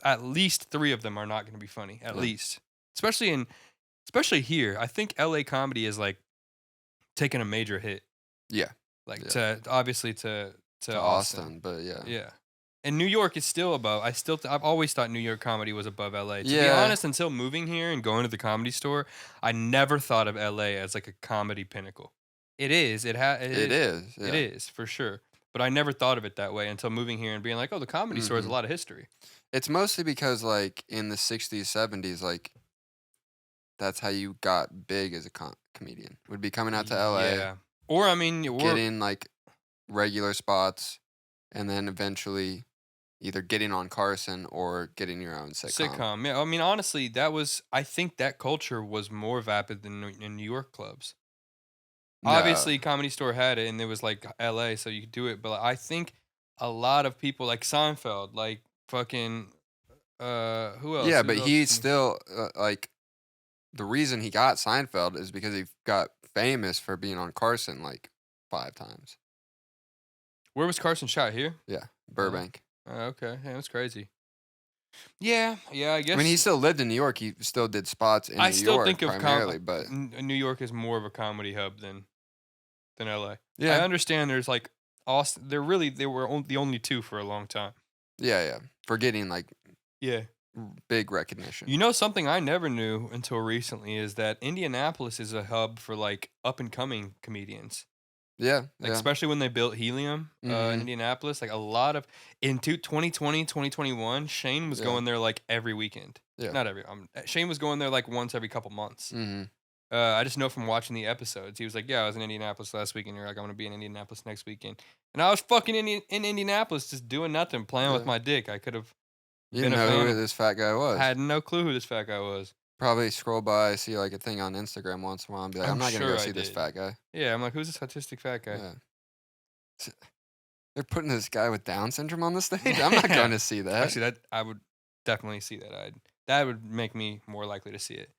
at least 3 of them are not going to be funny. At least, especially here. I think LA comedy is like taking a major hit. Yeah. Like Yeah. to Austin, but yeah. Yeah. And New York is still above. I've always thought New York comedy was above LA. To be Yeah. honest, until moving here and going to the Comedy Store, I never thought of LA as like a comedy pinnacle. It is. It is. Yeah. It is for sure. But I never thought of it that way until moving here and being like, oh, the Comedy Store has a Mhm. lot of history. It's mostly because like in the 60s, 70s, like that's how you got big as a comedian. Would be coming out to LA, Yeah. Or I mean, getting like regular spots, and then eventually either getting on Carson or getting your own sitcom. Yeah. I mean, honestly, I think that culture was more vapid than in New York clubs. No. Obviously, Comedy Store had it, and it was like LA, so you could do it. But I think a lot of people, like Seinfeld, like fucking, who else? Yeah, Who but else he can- still like the reason he got Seinfeld is because he got famous for being on Carson like 5 times. Where was Carson shot? Here? Yeah, Burbank. Okay, yeah, that's crazy. Yeah, I guess. I mean, he still lived in New York. He still did spots in I New still York think of primarily, but New York is more of a comedy hub than LA. yeah, I understand. There's like Austin. They were the only 2 for a long time. yeah, for getting like Yeah. big recognition. You know, something I never knew until recently is that Indianapolis is a hub for like up and coming comedians. Yeah, Like, especially when they built Helium in Mhm. Indianapolis. Like a lot of 2020, 2021, Shane was Yeah. going there like every weekend. Yeah. Not every. Shane was going there like once every couple months. Mm-hmm. I just know from watching the episodes. He was like, "Yeah, I was in Indianapolis last weekend. You're like, I'm gonna be in Indianapolis next weekend." And I was fucking in Indianapolis, just doing nothing, playing with Yeah. my dick. I could have. You didn't been a know fan who of- this fat guy was. I had no clue who this fat guy was. Probably scroll by, see like a thing on Instagram once in a while, and be like, I'm not gonna sure go I see this did. fat guy. Yeah, I'm like, who's this autistic fat guy? Yeah. They're putting this guy with Down syndrome on the stage. I'm not going to see that. Actually, that I would definitely see that. That would make me more likely to see it.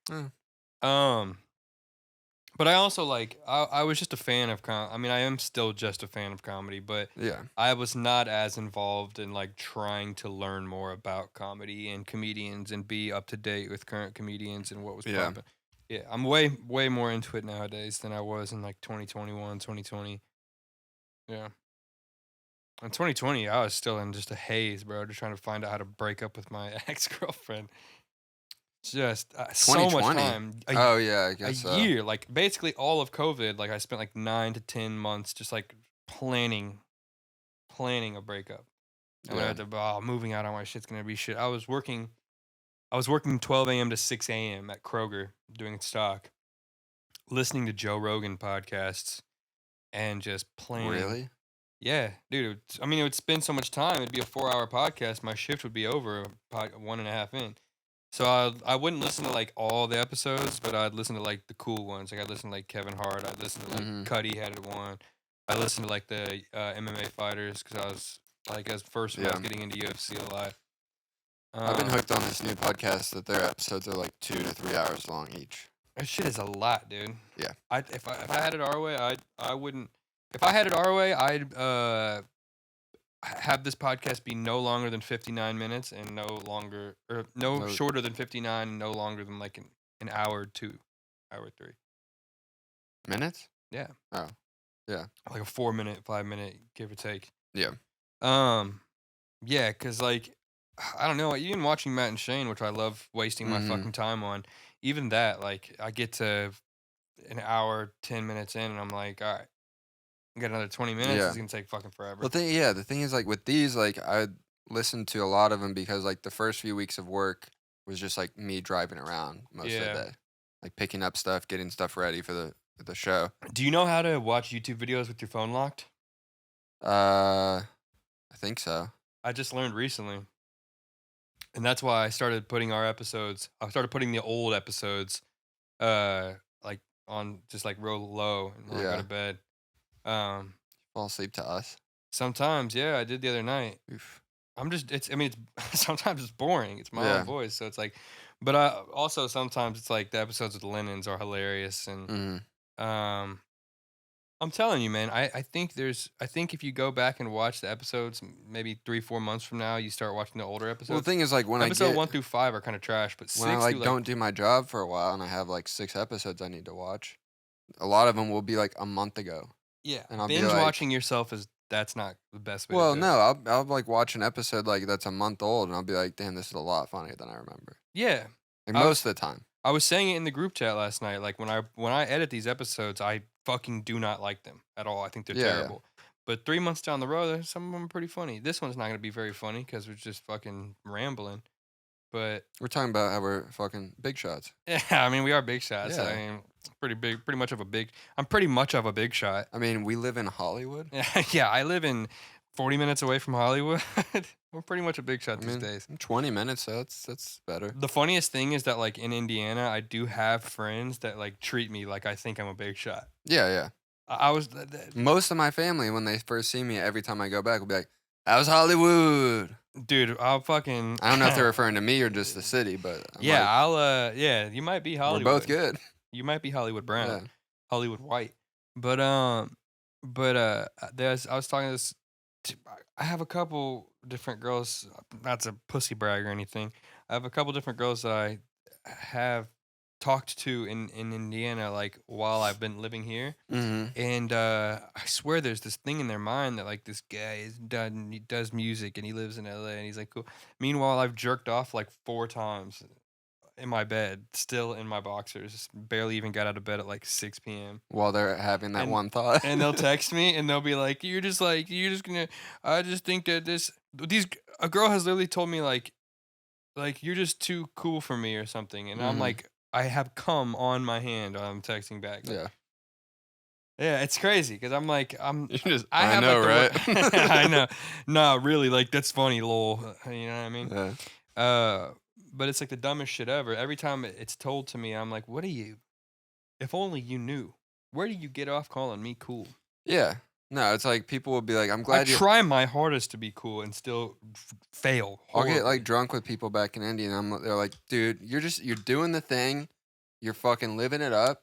But I also like I was just a fan of I mean, I am still just a fan of comedy, but Yeah. I was not as involved in like trying to learn more about comedy and comedians and be up to date with current comedians and what was Yeah. popping. Yeah, I'm way more into it nowadays than I was in like 2021, 2020. Yeah. In 2020, I was still in just a haze, bro. Just trying to find out how to break up with my ex-girlfriend. Just so much 2020? time. Oh yeah, I A guess so. year, like basically all of COVID. Like I spent like 9 to 10 months just like planning a breakup. And when I Yeah. had to, moving out on my shit's gonna be shit. I was working 12 a.m. to 6 a.m. at Kroger doing stock, listening to Joe Rogan podcasts, and just planning. Really? Yeah, dude. I mean, it would spend so much time. It'd be a 4-hour podcast. My shift would be over 1.5 in. So I wouldn't listen to like all the episodes, but I'd listen to like the cool ones. Like I'd listen to like Kevin Hart. I'd listen to like Mhm. Cuddy had one. I listened to like the MMA fighters because I was like when I was Yeah. getting into UFC a lot. I've been hooked on this new podcast that their episodes are like 2 to 3 hours long each. That shit is a lot, dude. Yeah. If I had it our way, I wouldn't. If I had it our way, I'd have this podcast be no longer than 59 minutes and no shorter than 59 and no longer than like an hour 2, hour 3. Minutes? Yeah. Oh. Yeah. Like a 4-minute, 5-minute, give or take. Yeah. Yeah, because like I don't know, even watching Matt and Shane, which I love wasting my Mhm. fucking time on, even that, like I get to an hour, 10 minutes in, and I'm like, all right, I got another 20 minutes. Yeah. It's gonna take fucking forever. The thing is like with these, like I listened to a lot of them because like the first few weeks of work was just like me driving around most of Yeah. the day, like picking up stuff, getting stuff ready for the show. Do you know how to watch YouTube videos with your phone locked? I think so. I just learned recently. And that's why I started putting I started putting the old episodes like on just like real low and when I go Yeah. to bed. Fall asleep to us. Sometimes, yeah, I did the other night. Oof. It's sometimes it's boring. It's my Yeah. own voice, so it's like, but also sometimes it's like the episodes with Lennon's are hilarious, and Mhm. I'm telling you, man. I think if you go back and watch the episodes, maybe 3-4 months from now, you start watching the older episodes. Well, the thing is, like, episode 1 through 5 are kind of trash, but when I 6 like through don't do my job for a while and I have like 6 episodes I need to watch, a lot of them will be like a month ago. yeah, and I'll be binge like- watching yourself that's not the best way. Well, to do no, it. I'll like watch an episode like that's a month old, and I'll be like, damn, this is a lot funnier than I remember. Yeah, Like I most of the time. I was saying it in the group chat last night. Like when I edit these episodes, I fucking do not like them at all. I think they're Yeah. terrible. But 3 months down the road, some of them are pretty funny. This one's not gonna be very funny because we're just fucking rambling. But We're talking about how we're fucking big shots. yeah, I mean we are big shots. Yeah. I mean, pretty big, pretty much of a big. I'm pretty much of a big shot. I mean, we live in Hollywood. Yeah, I live in 40 minutes away from Hollywood. We're pretty much a big shot I these mean, days. 20 minutes, so that's better. The funniest thing is that like in Indiana, I do have friends that like treat me like I think I'm a big shot. Yeah, yeah. I was Most of my family, when they first see me, every time I go back, will be like, "How's Hollywood?" dude. I'll fucking. I don't know if they're referring to me or just the city, but I'm Yeah, like, I'll. Yeah, you might be Hollywood. we're both good. You might be Hollywood Brown, Yeah. Hollywood White, but there's. I was talking to this. I have a couple different girls. Not to pussy brag or anything. I have a couple different girls that I have talked to in Indiana, like while I've been living here. Mm-hmm. And I swear there's this thing in their mind that like this guy he does music and he lives in LA and he's like cool. Meanwhile, I've jerked off like 4 times in my bed, still in my boxers, barely even got out of bed at like 6 p.m. While they're having that And- one thought. And they'll text me and they'll be like, you're just gonna, I just think that a girl has literally told me like you're just too cool for me or something. And I'm Mhm. like, I have cum on my hand. I'm texting back. Yeah. Yeah, it's crazy because I'm like, I have, know, like, the right? I know. No, really, like that's funny, lol. You know what I mean? Yeah. But it's like the dumbest shit ever. Every time it's told to me, I'm like, what are you? If only you knew. Where do you get off calling me cool? Yeah. No, it's like people will be like, "I'm I glad you." try my hardest to be cool and still fail. I'll get horribly. like drunk with people back in India, and they're like, "Dude, you're doing the thing, you're fucking living it up.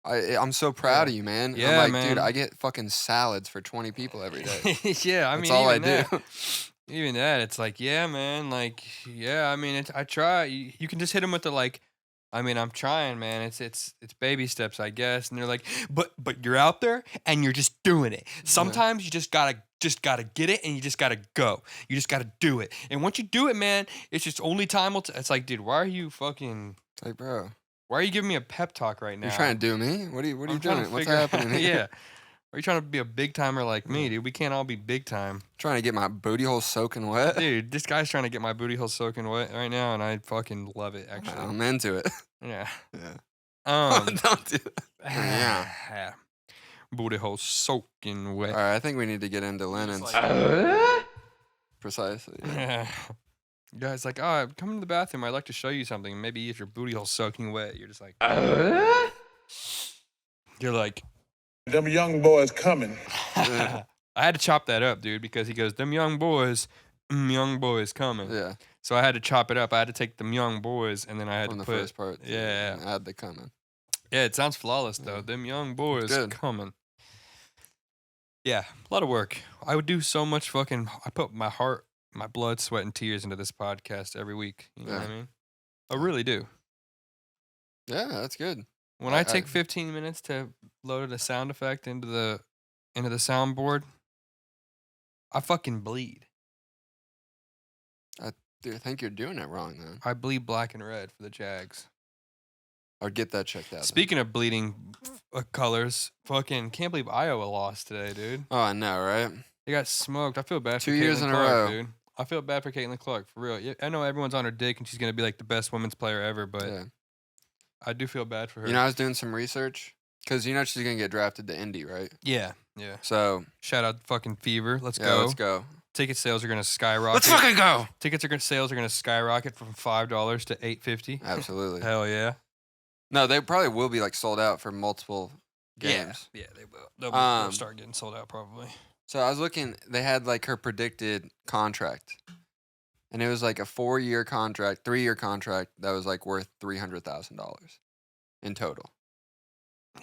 I'm so proud of you, man." Yeah, I'm like, man. dude, I get fucking salads for 20 people every day. Yeah, I That's mean, all I even do. that, even that, it's like, yeah, man, like, yeah. I mean, I try. You can just hit them with the like. I mean, I'm trying, man. It's baby steps, I guess. And they're like, but you're out there and you're just doing it. Sometimes you just gotta get it and you just gotta go. You just gotta do it. And once you do it, man, it's just only time will. It's like, dude, why are you Like, bro, giving me a pep talk right now? you're trying to do me? What are you I'm trying doing? to What's figure- happening here? Yeah. Are you trying to be a big timer like me, dude? We can't all be big time. Trying to get my booty hole soaking wet. Dude, this guy's trying to get my booty hole soaking wet right now, and I fucking love it, actually. I'm into it. Yeah. Yeah. Don't do that. Yeah. yeah. Booty hole soaking wet. All right, I think we need to get into Lennon's. Precisely. Yeah. Guys, like, oh, come to the bathroom. I'd like to show you something. Maybe if your booty hole's soaking wet, you're just like, you're like, Them young boys coming. I had to chop that up, dude, because he goes, them young boys coming. Yeah. So I had to chop it up. I had to take them young boys, and then I had From to the put. first part. Yeah. Add the coming. Yeah, it sounds flawless though. Yeah. Them young boys Good. coming. Yeah, a lot of work. I would do so much fucking. I put my heart, my blood, sweat, and tears into this podcast every week. You know what I Yeah. mean? I really do. Yeah, that's good. When I- I take 15 minutes to load a sound effect into the soundboard, I fucking bleed. Dude, I think you're doing it wrong, then. I bleed black and red for the Jags. Or get that checked out. then. Speaking of bleeding colors, fucking can't believe Iowa lost today, dude. Oh, I know, right? They got smoked. I feel bad for 2 years Caitlin in a Clark, row. dude. I feel bad for Caitlin Clark, for real. Yeah, I know everyone's on her dick and she's gonna be like the best women's player ever, but Yeah. I do feel bad for her. You know, I was doing some research because you know she's gonna get drafted to Indy, right? yeah. So Shout out fucking Fever. Let's yeah, go. let's go. Ticket sales are gonna skyrocket. Let's fucking go. Sales are gonna skyrocket from $5 to $8.50. Absolutely. Hell yeah. No, they probably will be like sold out for multiple games. Yeah, they will. They'll Um, start getting sold out probably. So I was looking. They had like her predicted contract, and it was like a 4-year contract, 3-year contract that was like worth $300,000 in total.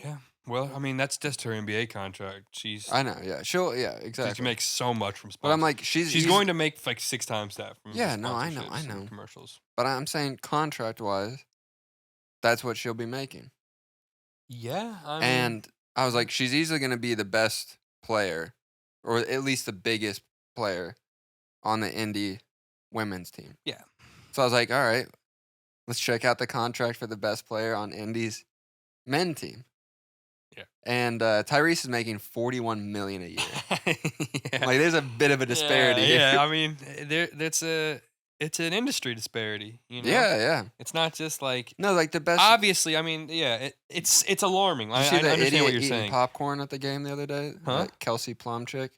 Yeah. Well, I mean, that's just her NBA contract. She's I know, yeah. She She exactly. makes so much from But I'm sponsors. like, She's going to make like 6 times that from Yeah, the no, I sponsorships know. and commercials. But I'm saying contract-wise, that's what she'll be making. Yeah, I mean, And I was like, she's easily going to be the best player, or at least the biggest player on the Indy women's team. Yeah. So I was like, all right, let's check out the contract for the best player on Indy's men team. Yeah. And Tyrese is making $41 million a year. yeah. Like, there's a bit of a disparity. Yeah, here. I mean, it's an industry disparity, you know? Yeah. It's not just like No, like the best. obviously, I mean, yeah, it's alarming. Did you I see the understand idiot what you're eating saying. popcorn at the game the other day? Huh? That Kelsey Plum chick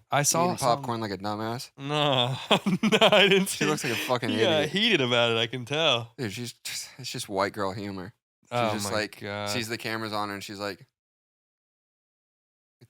I saw eating popcorn like a dumbass. No, no, I didn't see. She looks like a fucking He got idiot. heated about it. I can tell. Dude, it's just white girl humor. She's Oh just my like God. sees the cameras on her and she's like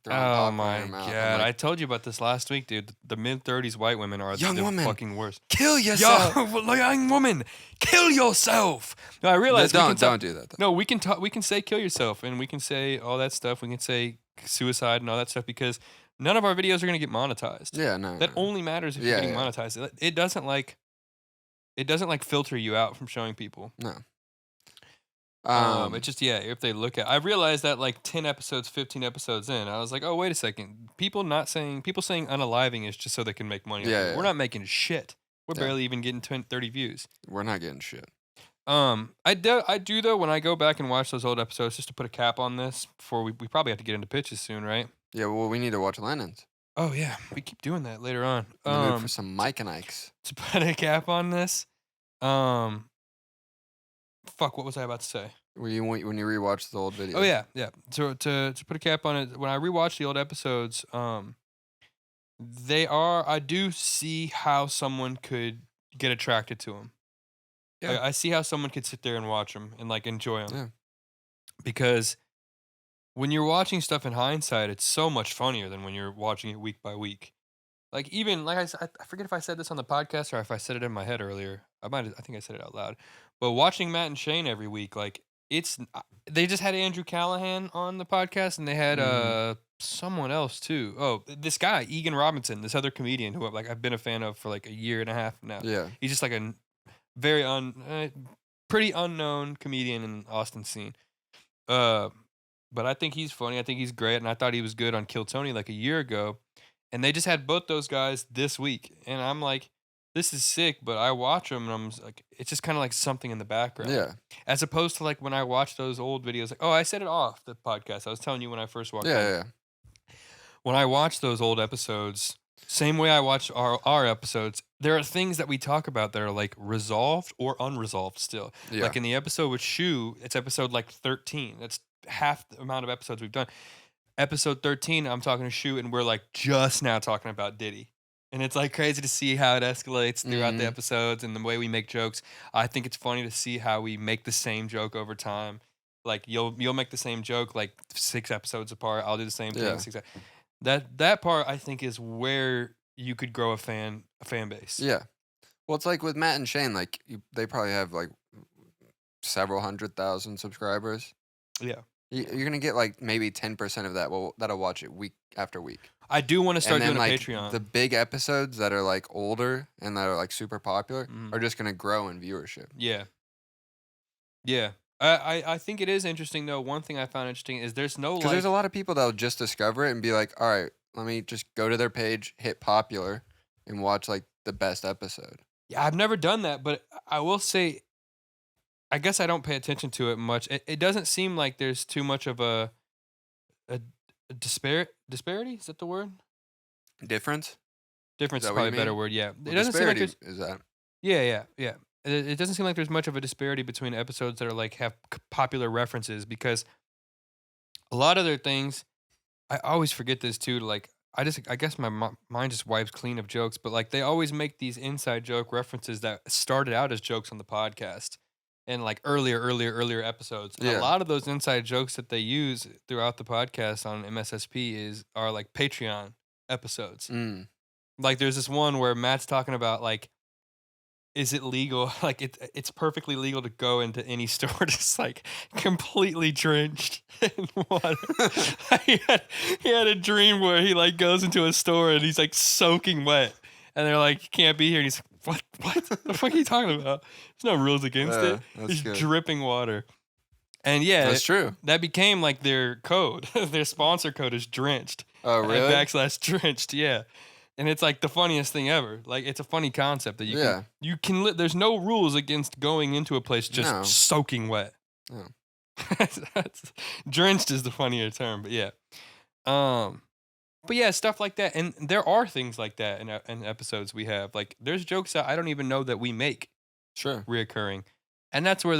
throwing Oh popcorn my in her mouth. I'm God! like, I told you about this last week, dude. The mid-30s white women are Young the woman, fucking worst. kill yourself. Young woman, kill yourself. No, I realize don't do that. Though. No, we can talk. We can say kill yourself, and we can say all that stuff. We can say suicide and all that stuff because none of our videos are gonna get monetized. Yeah, no. That only matters if you're getting monetized. It doesn't like filter you out from showing people. No. It's just if they look at. I realized that like 10 episodes, 15 episodes in, I was like, oh wait a second. People saying unaliving is just so they can make money. Yeah. We're not making shit. We're Yeah. barely even getting 30 views. We're not getting shit. I do though when I go back and watch those old episodes just to put a cap on this before we probably have to get into pitches soon, right? Yeah, well, we need to watch Lennon's. Oh yeah, we keep doing that later on. In the mood for some Mike and Ike's. To put a cap on this, fuck, what was I about to say? When you rewatch the old videos. Oh yeah. To put a cap on it, when I rewatch the old episodes, I do see how someone could get attracted to them. Yeah. I see how someone could sit there and watch them and like enjoy them. Yeah. Because when you're watching stuff in hindsight, it's so much funnier than when you're watching it week by week. Like even like I forget if I said this on the podcast or if I said it in my head earlier. I think I said it out loud. But watching Matt and Shane every week, like they just had Andrew Callahan on the podcast and they had someone else too. Oh, this guy Egan Robinson, this other comedian who I've been a fan of for like a year and a half now. Yeah. He's just like a very pretty unknown comedian in Austin scene. But I think he's funny. I think he's great, and I thought he was good on Kill Tony like a year ago. And they just had both those guys this week, and I'm like, this is sick. But I watch them, and I'm like, it's just kind of like something in the background. Yeah. As opposed to like when I watch those old videos, like, oh, I said it off the podcast. I was telling you when I first walked. Yeah. When I watch those old episodes, same way I watch our episodes, there are things that we talk about that are like resolved or unresolved still. Yeah. Like in the episode with Shu, it's episode like 13. That's half the amount of episodes we've done. Episode 13, I'm talking to Shu, and we're like just now talking about Diddy. And it's like crazy to see how it escalates throughout the episodes and the way we make jokes. I think it's funny to see how we make the same joke over time. Like you'll make the same joke like 6 episodes apart. I'll do the same thing. That part I think is where you could grow a fan base. Yeah. Well, it's like with Matt and Shane, like they probably have like several 100,000 subscribers. Yeah. You're gonna get like maybe 10% of that that'll watch it week after week. I do want to start doing like, a Patreon. The big episodes that are like older and that are like super popular are just gonna grow in viewership. Yeah. I think it is interesting though. One thing I found interesting is there's no because there's a lot of people that'll just discover it and be like, all right, let me just go to their page, hit popular, and watch like the best episode. Yeah, I've never done that, but I will say, I guess I don't pay attention to it much. It doesn't seem like there's too much of a disparity. Is that the word? Difference is probably a better word. Yeah, well, it doesn't seem like there's. Is that? Yeah. It doesn't seem like there's much of a disparity between episodes that are like have popular references because a lot of their things, I always forget this too. Like I guess my mind just wipes clean of jokes, but like they always make these inside joke references that started out as jokes on the podcast and like earlier episodes. And a lot of those inside jokes that they use throughout the podcast on MSSP are like Patreon episodes. Like there's this one where Matt's talking about like is it legal? Like it's perfectly legal to go into any store just like completely drenched in water. he had a dream where he like goes into a store and he's like soaking wet, and they're like, "You can't be here." And he's like, "What? The fuck are you talking about? There's no rules against it. That's It's good. dripping water." And yeah, That's true. That became like their code. Their sponsor code is drenched. Oh, really? /drenched, yeah. And it's like the funniest thing ever. Like it's a funny concept that you can there's no rules against going into a place just soaking wet. No. Drenched is the funnier term, but yeah. But yeah, stuff like that, and there are things like that in episodes we have. Like there's jokes that I don't even know that we make. Sure. Reoccurring, and that's where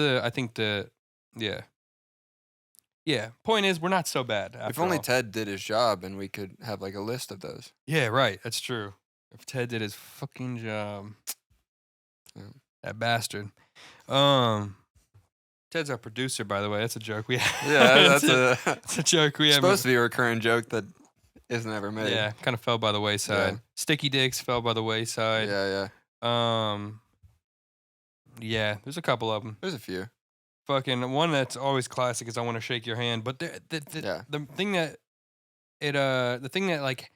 yeah. Point is, we're not so bad. If only Ted did his job, and we could have like a list of those. Yeah, right. That's true. If Ted did his fucking job, that bastard. Ted's our producer, by the way. That's a joke we have. Yeah, that's a joke we have. Supposed to be a recurring joke that isn't ever made. Yeah, kind of fell by the wayside. Yeah. Sticky dicks fell by the wayside. Yeah. Yeah. There's a couple of them. There's a few. Fucking one that's always classic is "I want to shake your hand," but the thing that the thing that like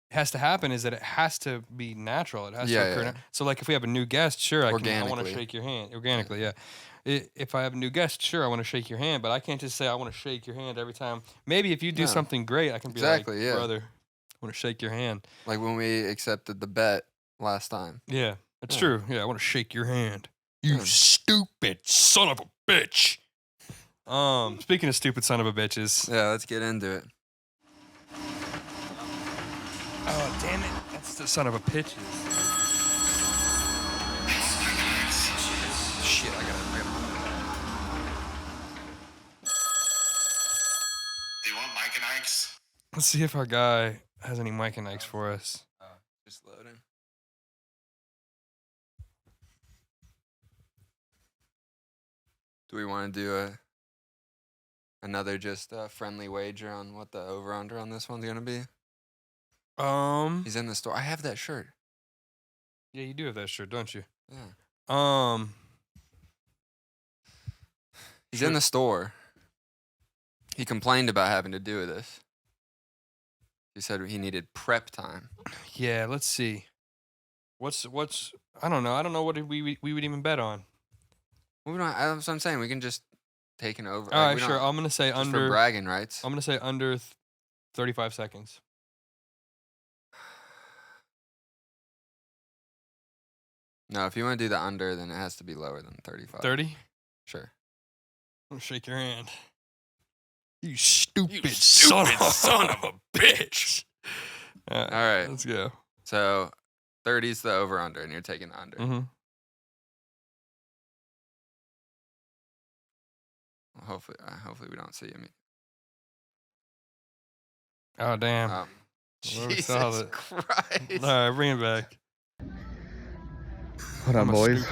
has to happen is that it has to be natural. It has to occur. So like if we have a new guest, sure, I want to shake your hand organically. Yeah. If I have a new guest, sure, I want to shake your hand, but I can't just say I want to shake your hand every time. Maybe if you do something great, I can be like, brother, I want to shake your hand. Like when we accepted the bet last time. Yeah, that's true. Yeah, I want to shake your hand. You stupid son of a bitch. Speaking of stupid son of a bitches. Yeah, let's get into it. Oh, damn it. That's the son of a bitches. Shit, I gotta. Do you want Mike and Ike's? Let's see if our guy has any Mike and Ike's for us. Just loading. Do we want to do another just friendly wager on what the over-under on this one's going to be? He's in the store. I have that shirt. Yeah, you do have that shirt, don't you? Yeah. He's in the store. He complained about having to do this. He said he needed prep time. Yeah, let's see. What's I don't know. I don't know what we would even bet on. That's what I'm saying. We can just take an over. All right, sure. I'm gonna say just under for bragging rights. I'm gonna say under 35 seconds. No, if you want to do the under, then it has to be lower than 35. 30? Sure. I'm gonna shake your hand. You stupid son of a bitch. All right. Let's go. So 30's the over under, and you're taking the under. Mm-hmm. Hopefully we don't see him. Oh damn! Jesus Christ! All right, bring it back. What up, boys?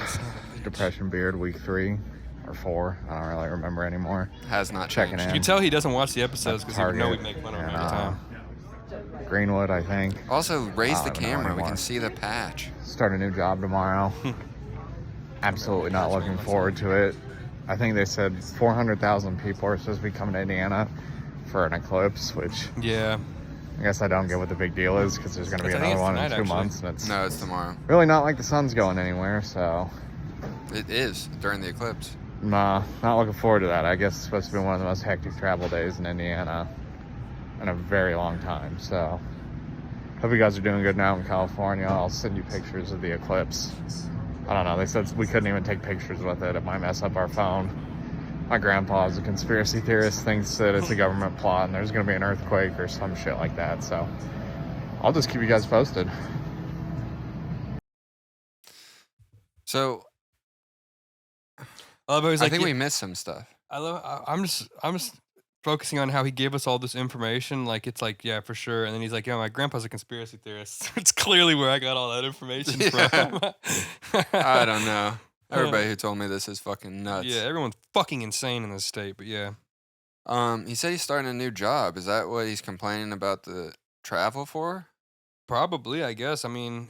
Depression Beard, week 3 or 4. I don't really remember anymore. Has not checking changed. in. You can tell he doesn't watch the episodes because he know we make fun of him every time. Greenwood, I think. Also, raise the camera. We can see the patch. Start a new job tomorrow. Absolutely not looking forward to it. I think they said 400,000 people are supposed to be coming to Indiana for an eclipse, which I guess I don't get what the big deal is because there's going to be another one in 2 months. And it's tomorrow. Really not like the sun's going anywhere, so. It is during the eclipse. Nah, not looking forward to that. I guess it's supposed to be one of the most hectic travel days in Indiana in a very long time, so. Hope you guys are doing good now in California. I'll send you pictures of the eclipse. I don't know, they said we couldn't even take pictures with it. It might mess up our phone. My grandpa is a conspiracy theorist, thinks that it's a government plot and there's going to be an earthquake or some shit like that. So I'll just keep you guys posted. So I think we missed some stuff. I'm just focusing on how he gave us all this information. Like it's like, yeah, for sure. And then he's like, yeah, my grandpa's a conspiracy theorist. It's clearly where I got all that information from. I don't know. Everybody who told me this is fucking nuts. Yeah, everyone's fucking insane in this state, but yeah. He said he's starting a new job. Is that what he's complaining about the travel for? Probably, I guess. I mean,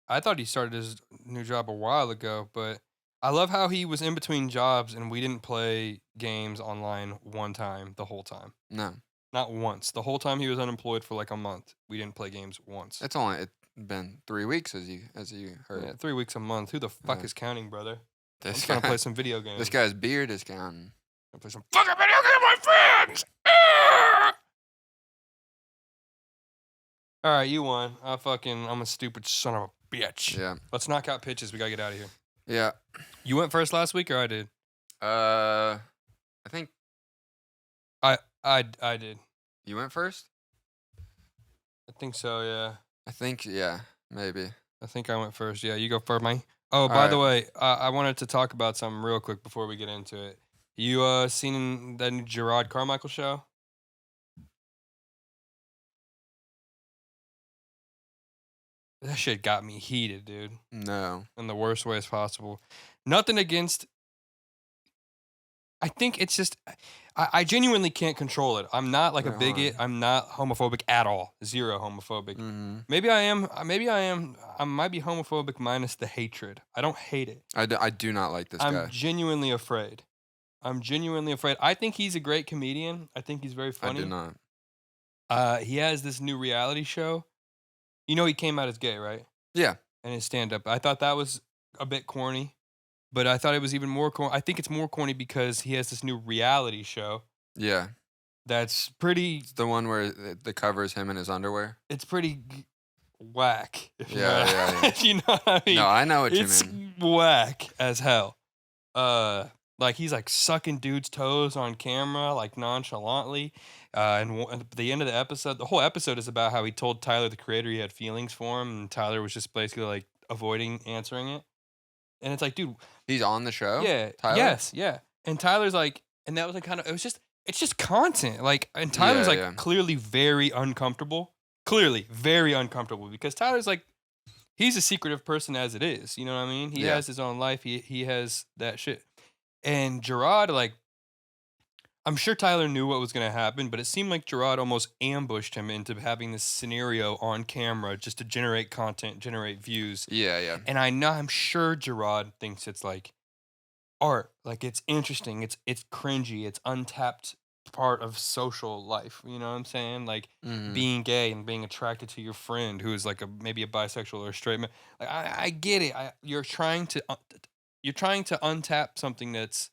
I thought he started his new job a while ago, but I love how he was in between jobs and we didn't play games online one time the whole time. No, Not once. The whole time he was unemployed for like a month, we didn't play games once. it's been 3 weeks as you heard. Yeah, 3 weeks a month. Who the fuck Yeah. is counting, brother? I'm This trying to guy, play some video games. this guy's beard is counting. I'm play some fucking video game, my friends. Ah! All right, you won. I'm a stupid son of a bitch. Yeah, Let's knock out pitches. We gotta get out of here. yeah. You went first last week, or I did? I think I did. you went first. I think so. Yeah. I think maybe. I think I went first. Yeah, you go first, Mike. Oh, All by the right. way, I wanted to talk about something real quick before we get into it. You seen that new Gerard Carmichael show? That shit got me heated, dude, No. in the worst ways possible. Nothing against. I think it's just, I genuinely can't control it. I'm not like a Wait, hold bigot. I'm not homophobic at all. Zero homophobic. Mm-hmm. Maybe I am. Maybe I am. I might be homophobic minus the hatred. I don't hate it. I do not like this I'm guy. genuinely afraid. I'm genuinely afraid. I think he's a great comedian. I think he's very I funny. do not. He has this new reality show. You know he came out as gay, right? Yeah. And his stand-up. I thought that was a bit corny, but I thought it was even more corny. I think it's more corny because he has this new reality show Yeah. that's pretty. It's the one where the cover is him in his underwear. It's pretty whack. If you Yeah, know, yeah, yeah. if you know what I mean. No, I know what you It's mean. whack as hell. Like he's like sucking dudes' toes on camera, like nonchalantly. And at the end of the episode, the whole episode is about how he told Tyler, the creator, he had feelings for him, and Tyler was just basically like avoiding answering it. And it's like, dude, He's on the show. yeah, Tyler? yes, yeah. And Tyler's like, and that was like kind of, it's just content. Like, and Tyler's Yeah, like yeah. clearly very uncomfortable. Clearly very uncomfortable because Tyler's like, he's a secretive person as it is. You know what I mean? He Yeah. has his own life. He has that shit. And Gerard, like, I'm sure Tyler knew what was going to happen, but it seemed like Gerard almost ambushed him into having this scenario on camera just to generate content, generate views. Yeah, yeah. And I'm sure Gerard thinks it's like art, like it's interesting, it's cringy, it's untapped part of social life. You know what I'm saying? Like Mhm. being gay and being attracted to your friend who is like maybe a bisexual or a straight man. Like I get it. You're trying to untap something that's.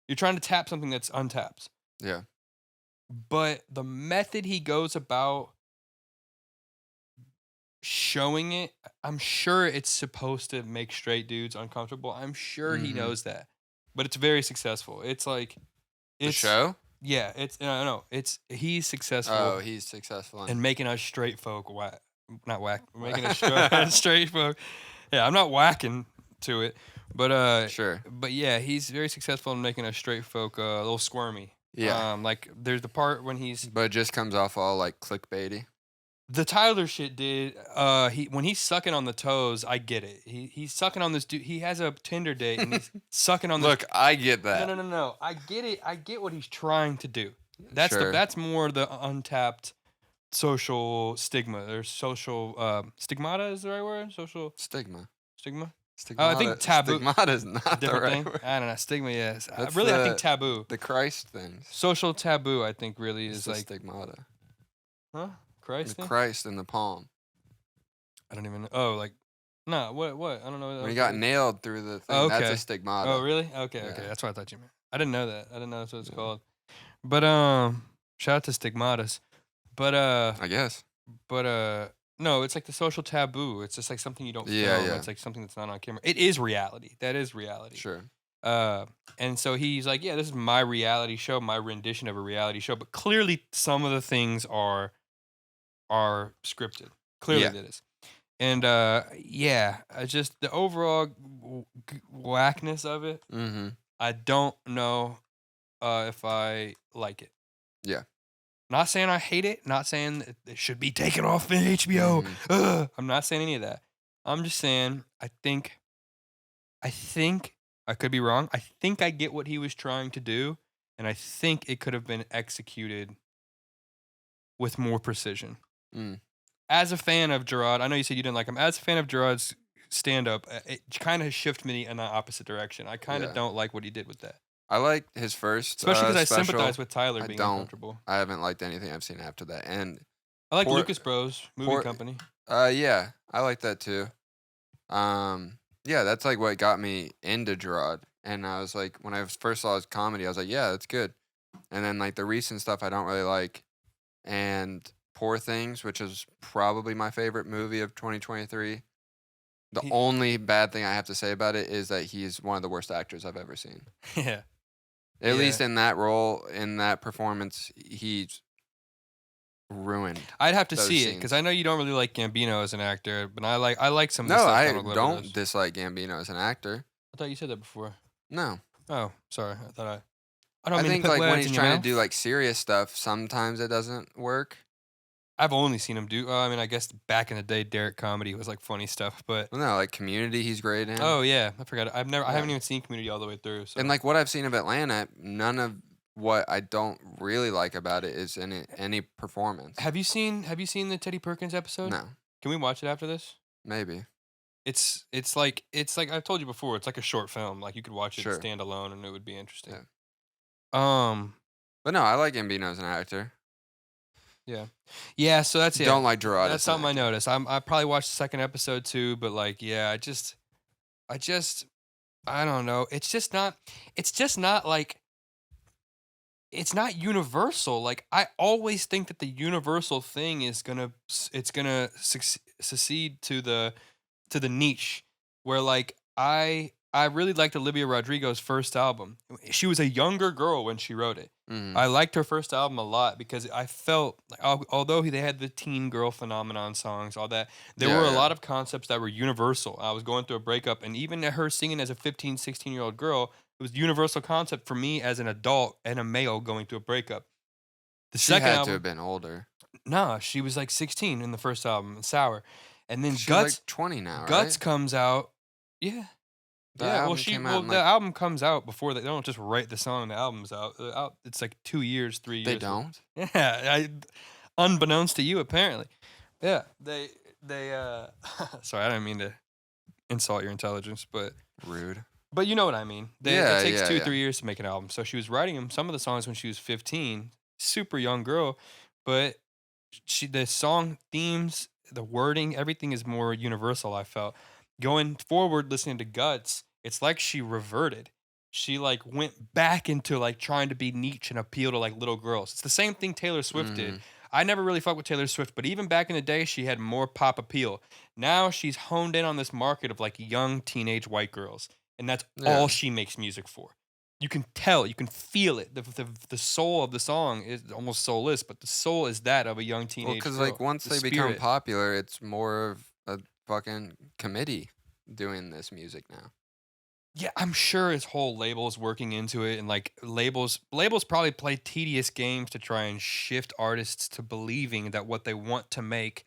You're trying to tap something that's untapped. Yeah. But the method he goes about showing it, I'm sure it's supposed to make straight dudes uncomfortable. I'm sure he Mhm. knows that. But it's very successful. It's like The show? Yeah, no, he's successful Oh, he's successful. in making us straight folk making us straight folk. Yeah, I'm not whacking to it. But Sure. But yeah, he's very successful in making us straight folk a little squirmy. Yeah. Like there's the part when But it just comes off all like clickbaity. the Tyler shit did. When he's sucking on the toes, I get it. He's sucking on this dude. He has a Tinder date and he's sucking on this. Look, I get that. No. I get it. I get what he's trying to do. That's Sure. that's more the untapped social stigma or social stigmata is the right word? Social Stigma. stigma? Stigmata. I think taboo- Stigmata is not the Different right thing. word. I don't know. Stigma, yes. That's I think the- taboo. The Christ things. Social taboo, I think, really It's is the like, stigmata. huh? Christ The thing? Christ in the palm. I don't even know. Oh, like, no, what? I don't know. When he got nailed through the thing, Oh, that's okay. a stigmata. Oh, really? Okay. Yeah. That's what I thought you meant. I didn't know that. I didn't know that's what it's Yeah. called. But shout out to stigmatas. But I guess. no, it's like the social taboo. It's just like something you don't Yeah, film. yeah. It's like something that's not on camera. It is reality. That is reality. Sure. And so he's like, yeah, this is my reality show, my rendition of a reality show. But clearly, some of the things are scripted. Clearly, Yeah. it is. And just the overall whackness of it. Mm-hmm. I don't know if I like it. Yeah. Not saying I hate it. Not saying it should be taken off in HBO. Mhm. Ugh. I'm not saying any of that. I'm just saying I think I could be wrong. I think I get what he was trying to do, and I think it could have been executed with more precision. Mm. as a fan of Gerard, I know you said you didn't like him. As a fan of Gerard's stand-up, it kind of shifted me in the opposite direction. I kind of Yeah. don't like what he did with that, I like his first especially because I special. sympathize with Tyler I being don't. uncomfortable. I haven't liked anything I've seen after that. And I like Poor- Lucas Bros movie Poor- company. yeah, I like that too. Yeah, that's like what got me into Gerard. And I was like, when I first saw his comedy, I was like, yeah, that's good. And then like the recent stuff I don't really like. And Poor Things, which is probably my favorite movie of 2023. The He- only bad thing I have to say about it is that he's one of the worst actors I've ever seen. Yeah. At Yeah. least in that role, in that performance, he's ruined. I'd have to those see it because scenes. I know you don't really like Gambino as an actor, but I like some of the No, stuff I Donald Glover don't does. dislike Gambino as an actor. I thought you said that before. No. Oh, sorry. I don't I mean think to put like when words he's in your trying to mouth. do like serious stuff, sometimes it doesn't work. I've only seen him do. I mean, I guess back in the day, Derek comedy was like funny stuff, but Well, no, like Community, he's great in. oh yeah, I forgot. I Yeah. haven't even seen Community all the way through. So And like what I've seen of Atlanta, none of what I don't really like about it is in any performance. have you seen the Teddy Perkins episode? No, Can we watch it after this? maybe. It's like I've told you before. It's like a short film. Like you could watch it Sure. stand alone, and it would be interesting. Yeah. Um. But no, I like Gambino as an actor. Yeah. So that's it. Don't like Gerard. That's as an something I actor. noticed. I probably watched the second episode too, but like, yeah, I don't know. It's just not like, it's not universal. Like, I always think that the universal thing is it's gonna succeed to the niche, where like I really liked Olivia Rodrigo's first album. She was a younger girl when she wrote it. Mhm. I liked her first album a lot because I felt like, although they had the teen girl phenomenon songs, all that, there Yeah, were a yeah. lot of concepts that were universal. I was going through a breakup, and even her singing as a 15, 16-year-old girl, it was universal concept for me as an adult and a male going through a breakup. The She second had to album, have been older. nah, she was like 16 in the first album, Sour. And then She's Guts like 20 now, Guts right? comes out. Yeah. The Yeah, well, album came out in, the like- album comes out before they don't just write the song. The album's out. It's like 2 years, 3 years. They don't? Yeah, unbeknownst to you, apparently. Yeah, they. Sorry, I didn't mean to insult your intelligence, but Rude. you know what I mean. Yeah, it takes yeah, 2-3 years to make an album. So she was writing some of the songs when she was 15, super young girl, but the song themes, the wording, everything is more universal. I felt going forward, listening to Guts, it's like she reverted. She like went back into like trying to be niche and appeal to like little girls. It's the same thing Taylor Swift did. Mhm. I never really fucked with Taylor Swift, but even back in the day, she had more pop appeal. Now she's honed in on this market of like young teenage white girls, and that's Yeah. all she makes music for. You can tell, you can feel it. The soul of the song is almost soulless, but the soul is that of a young teenage Well, because girl. like once The they become spirit. popular, it's more of a fucking committee doing this music now. Yeah, I'm sure his whole label is working into it, and like labels probably play tedious games to try and shift artists to believing that what they want to make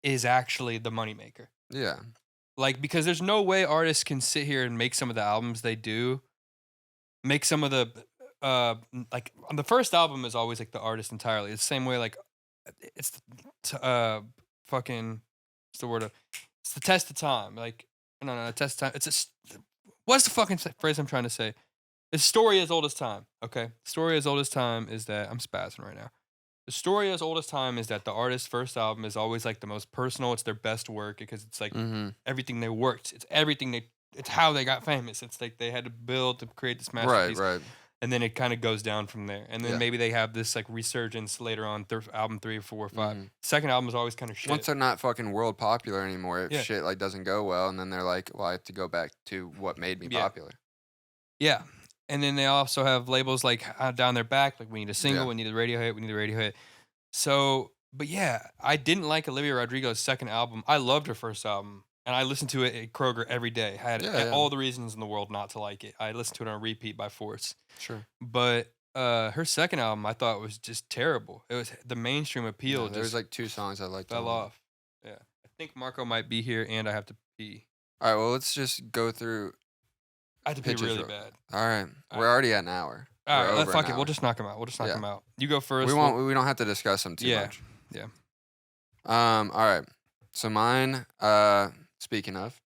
is actually the moneymaker. Yeah. Like, because there's no way artists can sit here and make some of the albums they do, make some of the like on the first album is always like the artist entirely. It's the same way like it's fucking what's the word? It's the test of time. Like no, test of time. What's the fucking phrase I'm trying to say? It's story as old as time. Okay, story as old as time is that I'm spazzing right now. The story as old as time is that the artist's first album is always like the most personal. It's their best work because it's like Mm-hmm. everything they worked. It's everything they. It's how they got famous. It's like they had to build to create this Right, masterpiece, right. and then it kind of goes down from there. And then Yeah. maybe they have this like resurgence later on, album 3 or 4 or 5. Mhm. Second album is always kind of shit. Once they're not fucking world popular anymore, if Yeah. shit like doesn't go well, and then they're like, well, I have to go back to what made me Yeah. popular. Yeah. And then they also have labels like down their back, like we need a single, Yeah. we need a radio hit, we need a radio hit. So, but yeah, I didn't like Olivia Rodrigo's second album. I loved her first album, and I listened to it at Kroger every day. I had Yeah, yeah. all the reasons in the world not to like it. I listened to it on repeat by force. Sure. But her second album, I thought was just terrible. It was the mainstream appeal There was just like 2 songs I liked. fell on it. off. Yeah, I think Marco might be here, and I have to pee. All right, well, let's just go through. I have to pee Pitches really real- bad. All right, All we're right. already at an hour. All We're right, over fuck an it. We'll hour. just knock him out. We'll just knock Yeah. him out. You go first. We won't. We don't have to discuss them too Yeah. much. All right. So mine, speaking of,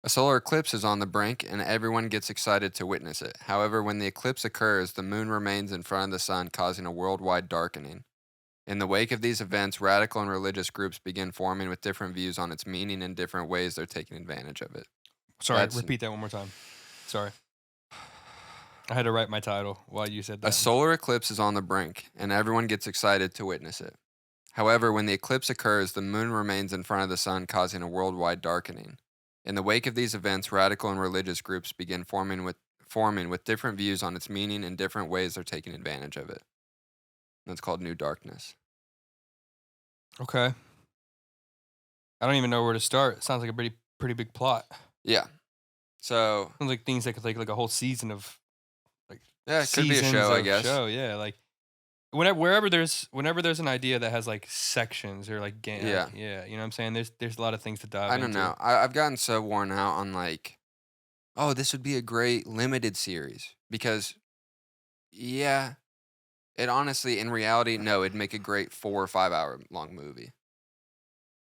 a solar eclipse is on the brink and everyone gets excited to witness it. However, when the eclipse occurs, the moon remains in front of the sun, causing a worldwide darkening. In the wake of these events, radical and religious groups begin forming with different views on its meaning and different ways they're taking advantage of it. Sorry, repeat that one more time. Sorry. I had to write my title while you said that. A solar eclipse is on the brink, and everyone gets excited to witness it. However, when the eclipse occurs, the moon remains in front of the sun, causing a worldwide darkening. In the wake of these events, radical and religious groups begin forming with different views on its meaning and different ways they're taking advantage of it. That's called New Darkness. Okay. I don't even know where to start. It sounds like a pretty big plot. Yeah. So Sounds like things that could take like a whole season of yeah, it could be a show, I guess. Yeah, like whenever there's an idea that has like sections or like Yeah. yeah, you know what I'm saying? There's a lot of things to dive I into. don't know. I've gotten so worn out on like, oh, this would be a great limited series because, yeah, it honestly, in reality, no, it'd make a great 4 or 5 hour long movie.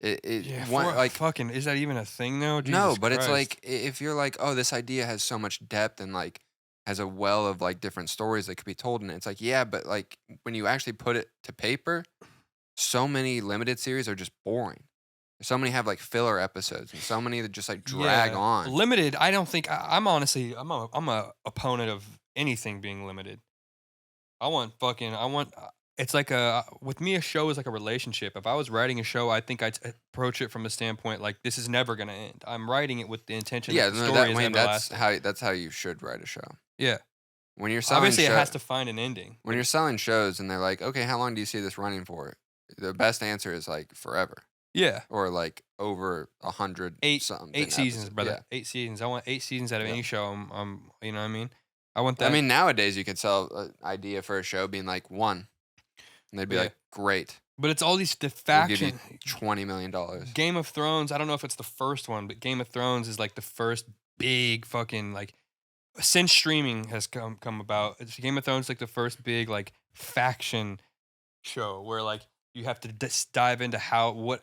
Fucking is that even a thing though? No, Jesus but it's Christ. like if you're like, oh, this idea has so much depth and like has a well of like different stories that could be told in it. It's like, yeah, but like when you actually put it to paper, so many limited series are just boring. So many have like filler episodes, and so many that just like drag on. Limited, I don't think I'm honestly I'm a opponent of anything being limited. It's like with me a show is like a relationship. If I was writing a show, I think I'd approach it from a standpoint like this is never gonna end. I'm writing it with the intention that the story is everlasting. That's how you should write a show. Yeah. When you're selling Obviously, it has to find an ending. When you're selling shows and they're like, okay, how long do you see this running for? The best answer is like forever. Yeah. Or like over 100 something. 8 seasons, episodes. brother. Yeah. 8 seasons. I want 8 seasons out of any show. You know what I mean? I want that. I mean, nowadays you could sell an idea for a show being like 1. And they'd be like, great. But it's all these We'll factions. give you $20 million. Game of Thrones, I don't know if it's the first one, but Game of Thrones is like the first big fucking like since streaming has come about. Game of Thrones is like the first big like faction show where like you have to dive into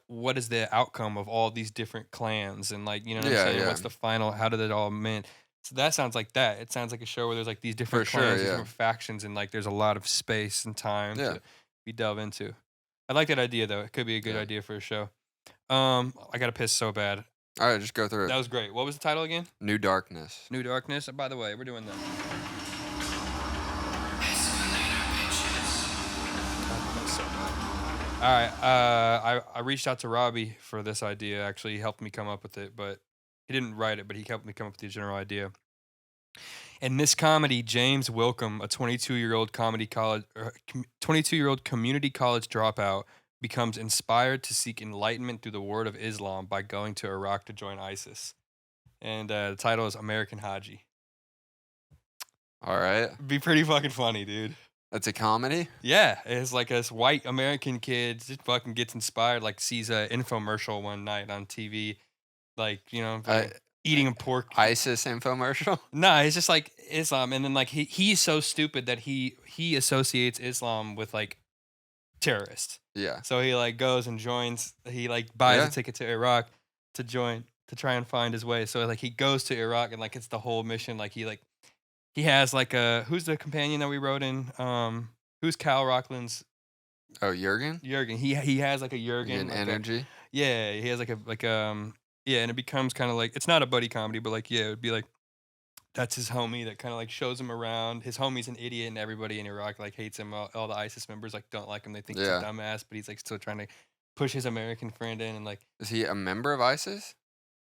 what is the outcome of all these different clans and like you know what I'm saying? Yeah. What's the final? How did it all mean? So that sounds like that. It sounds like a show where there's like these different clans, these different factions, and like there's a lot of space and time to we delve into. I like that idea though. It could be a good idea for a show. I gotta piss so bad. All right, just go through it. That was great. What was the title again? New Darkness. New Darkness. By the way, we're doing that. All right. I reached out to Robbie for this idea. Actually, he helped me come up with it, but he didn't write it. But he helped me come up with the general idea. In this comedy, James Wilkham, a 22-year-old community college dropout, becomes inspired to seek enlightenment through the word of Islam by going to Iraq to join ISIS. And the title is American Haji. All right. Be pretty fucking funny, dude. That's a comedy? Yeah. It's like this white American kid just fucking gets inspired, like sees an infomercial one night on TV, like, you know, eating a pork. ISIS infomercial? Nah, it's just like Islam. And then like he's so stupid that he associates Islam with like terrorists. Yeah. So he like goes and joins. He like buys a ticket to Iraq to join to try and find his way. So like he goes to Iraq and like it's the whole mission. Like he has like who's the companion that we wrote in? Who's Cal Rockland's? Oh, Jurgen. He has like a Jurgen An energy. He has and it becomes kind of like it's not a buddy comedy, but like it would be like that's his homie that kind of like shows him around. His homie's an idiot, and everybody in Iraq like hates him. All the ISIS members like don't like him. They think he's a dumbass, but he's like still trying to push his American friend in. And like, is he a member of ISIS?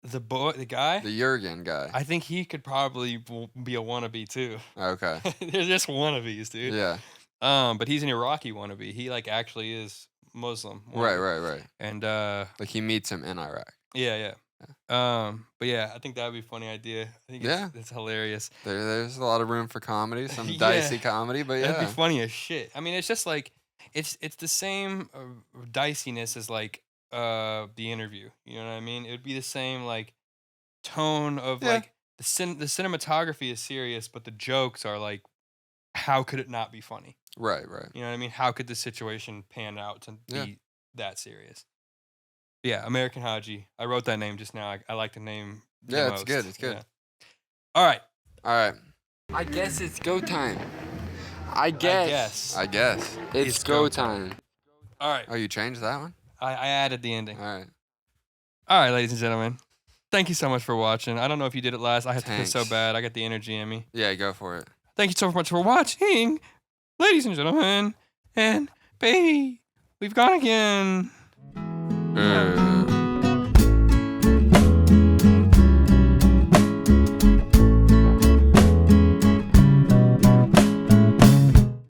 The guy, the Jurgen guy. I think he could probably be a wannabe too. Okay, they're just wannabes, dude. Yeah. But he's an Iraqi wannabe. He like actually is Muslim. Right. And like he meets him in Iraq. Yeah. But yeah, I think that would be a funny idea. I think it's hilarious. There's a lot of room for comedy, some dicey comedy, but yeah. That'd be funny as shit. I mean, it's just like, it's the same diciness as like The Interview. You know what I mean? It would be the same like tone of like, the cinematography is serious, but the jokes are like, how could it not be funny? Right. You know what I mean? How could the situation pan out to be that serious? Yeah, American Haji. I wrote that name just now. I like the name. the Yeah, it's most. good. It's good. Yeah. All right. All right. I guess it's go time. I guess. It's go time. All right. Oh, you changed that one? I added the ending. All right. All right, ladies and gentlemen. Thank you so much for watching. I don't know if you did it last. I had to piss so Thanks. bad. I got the energy in me. Yeah, go for it. Thank you so much for watching, ladies and gentlemen. And baby, we've gone again.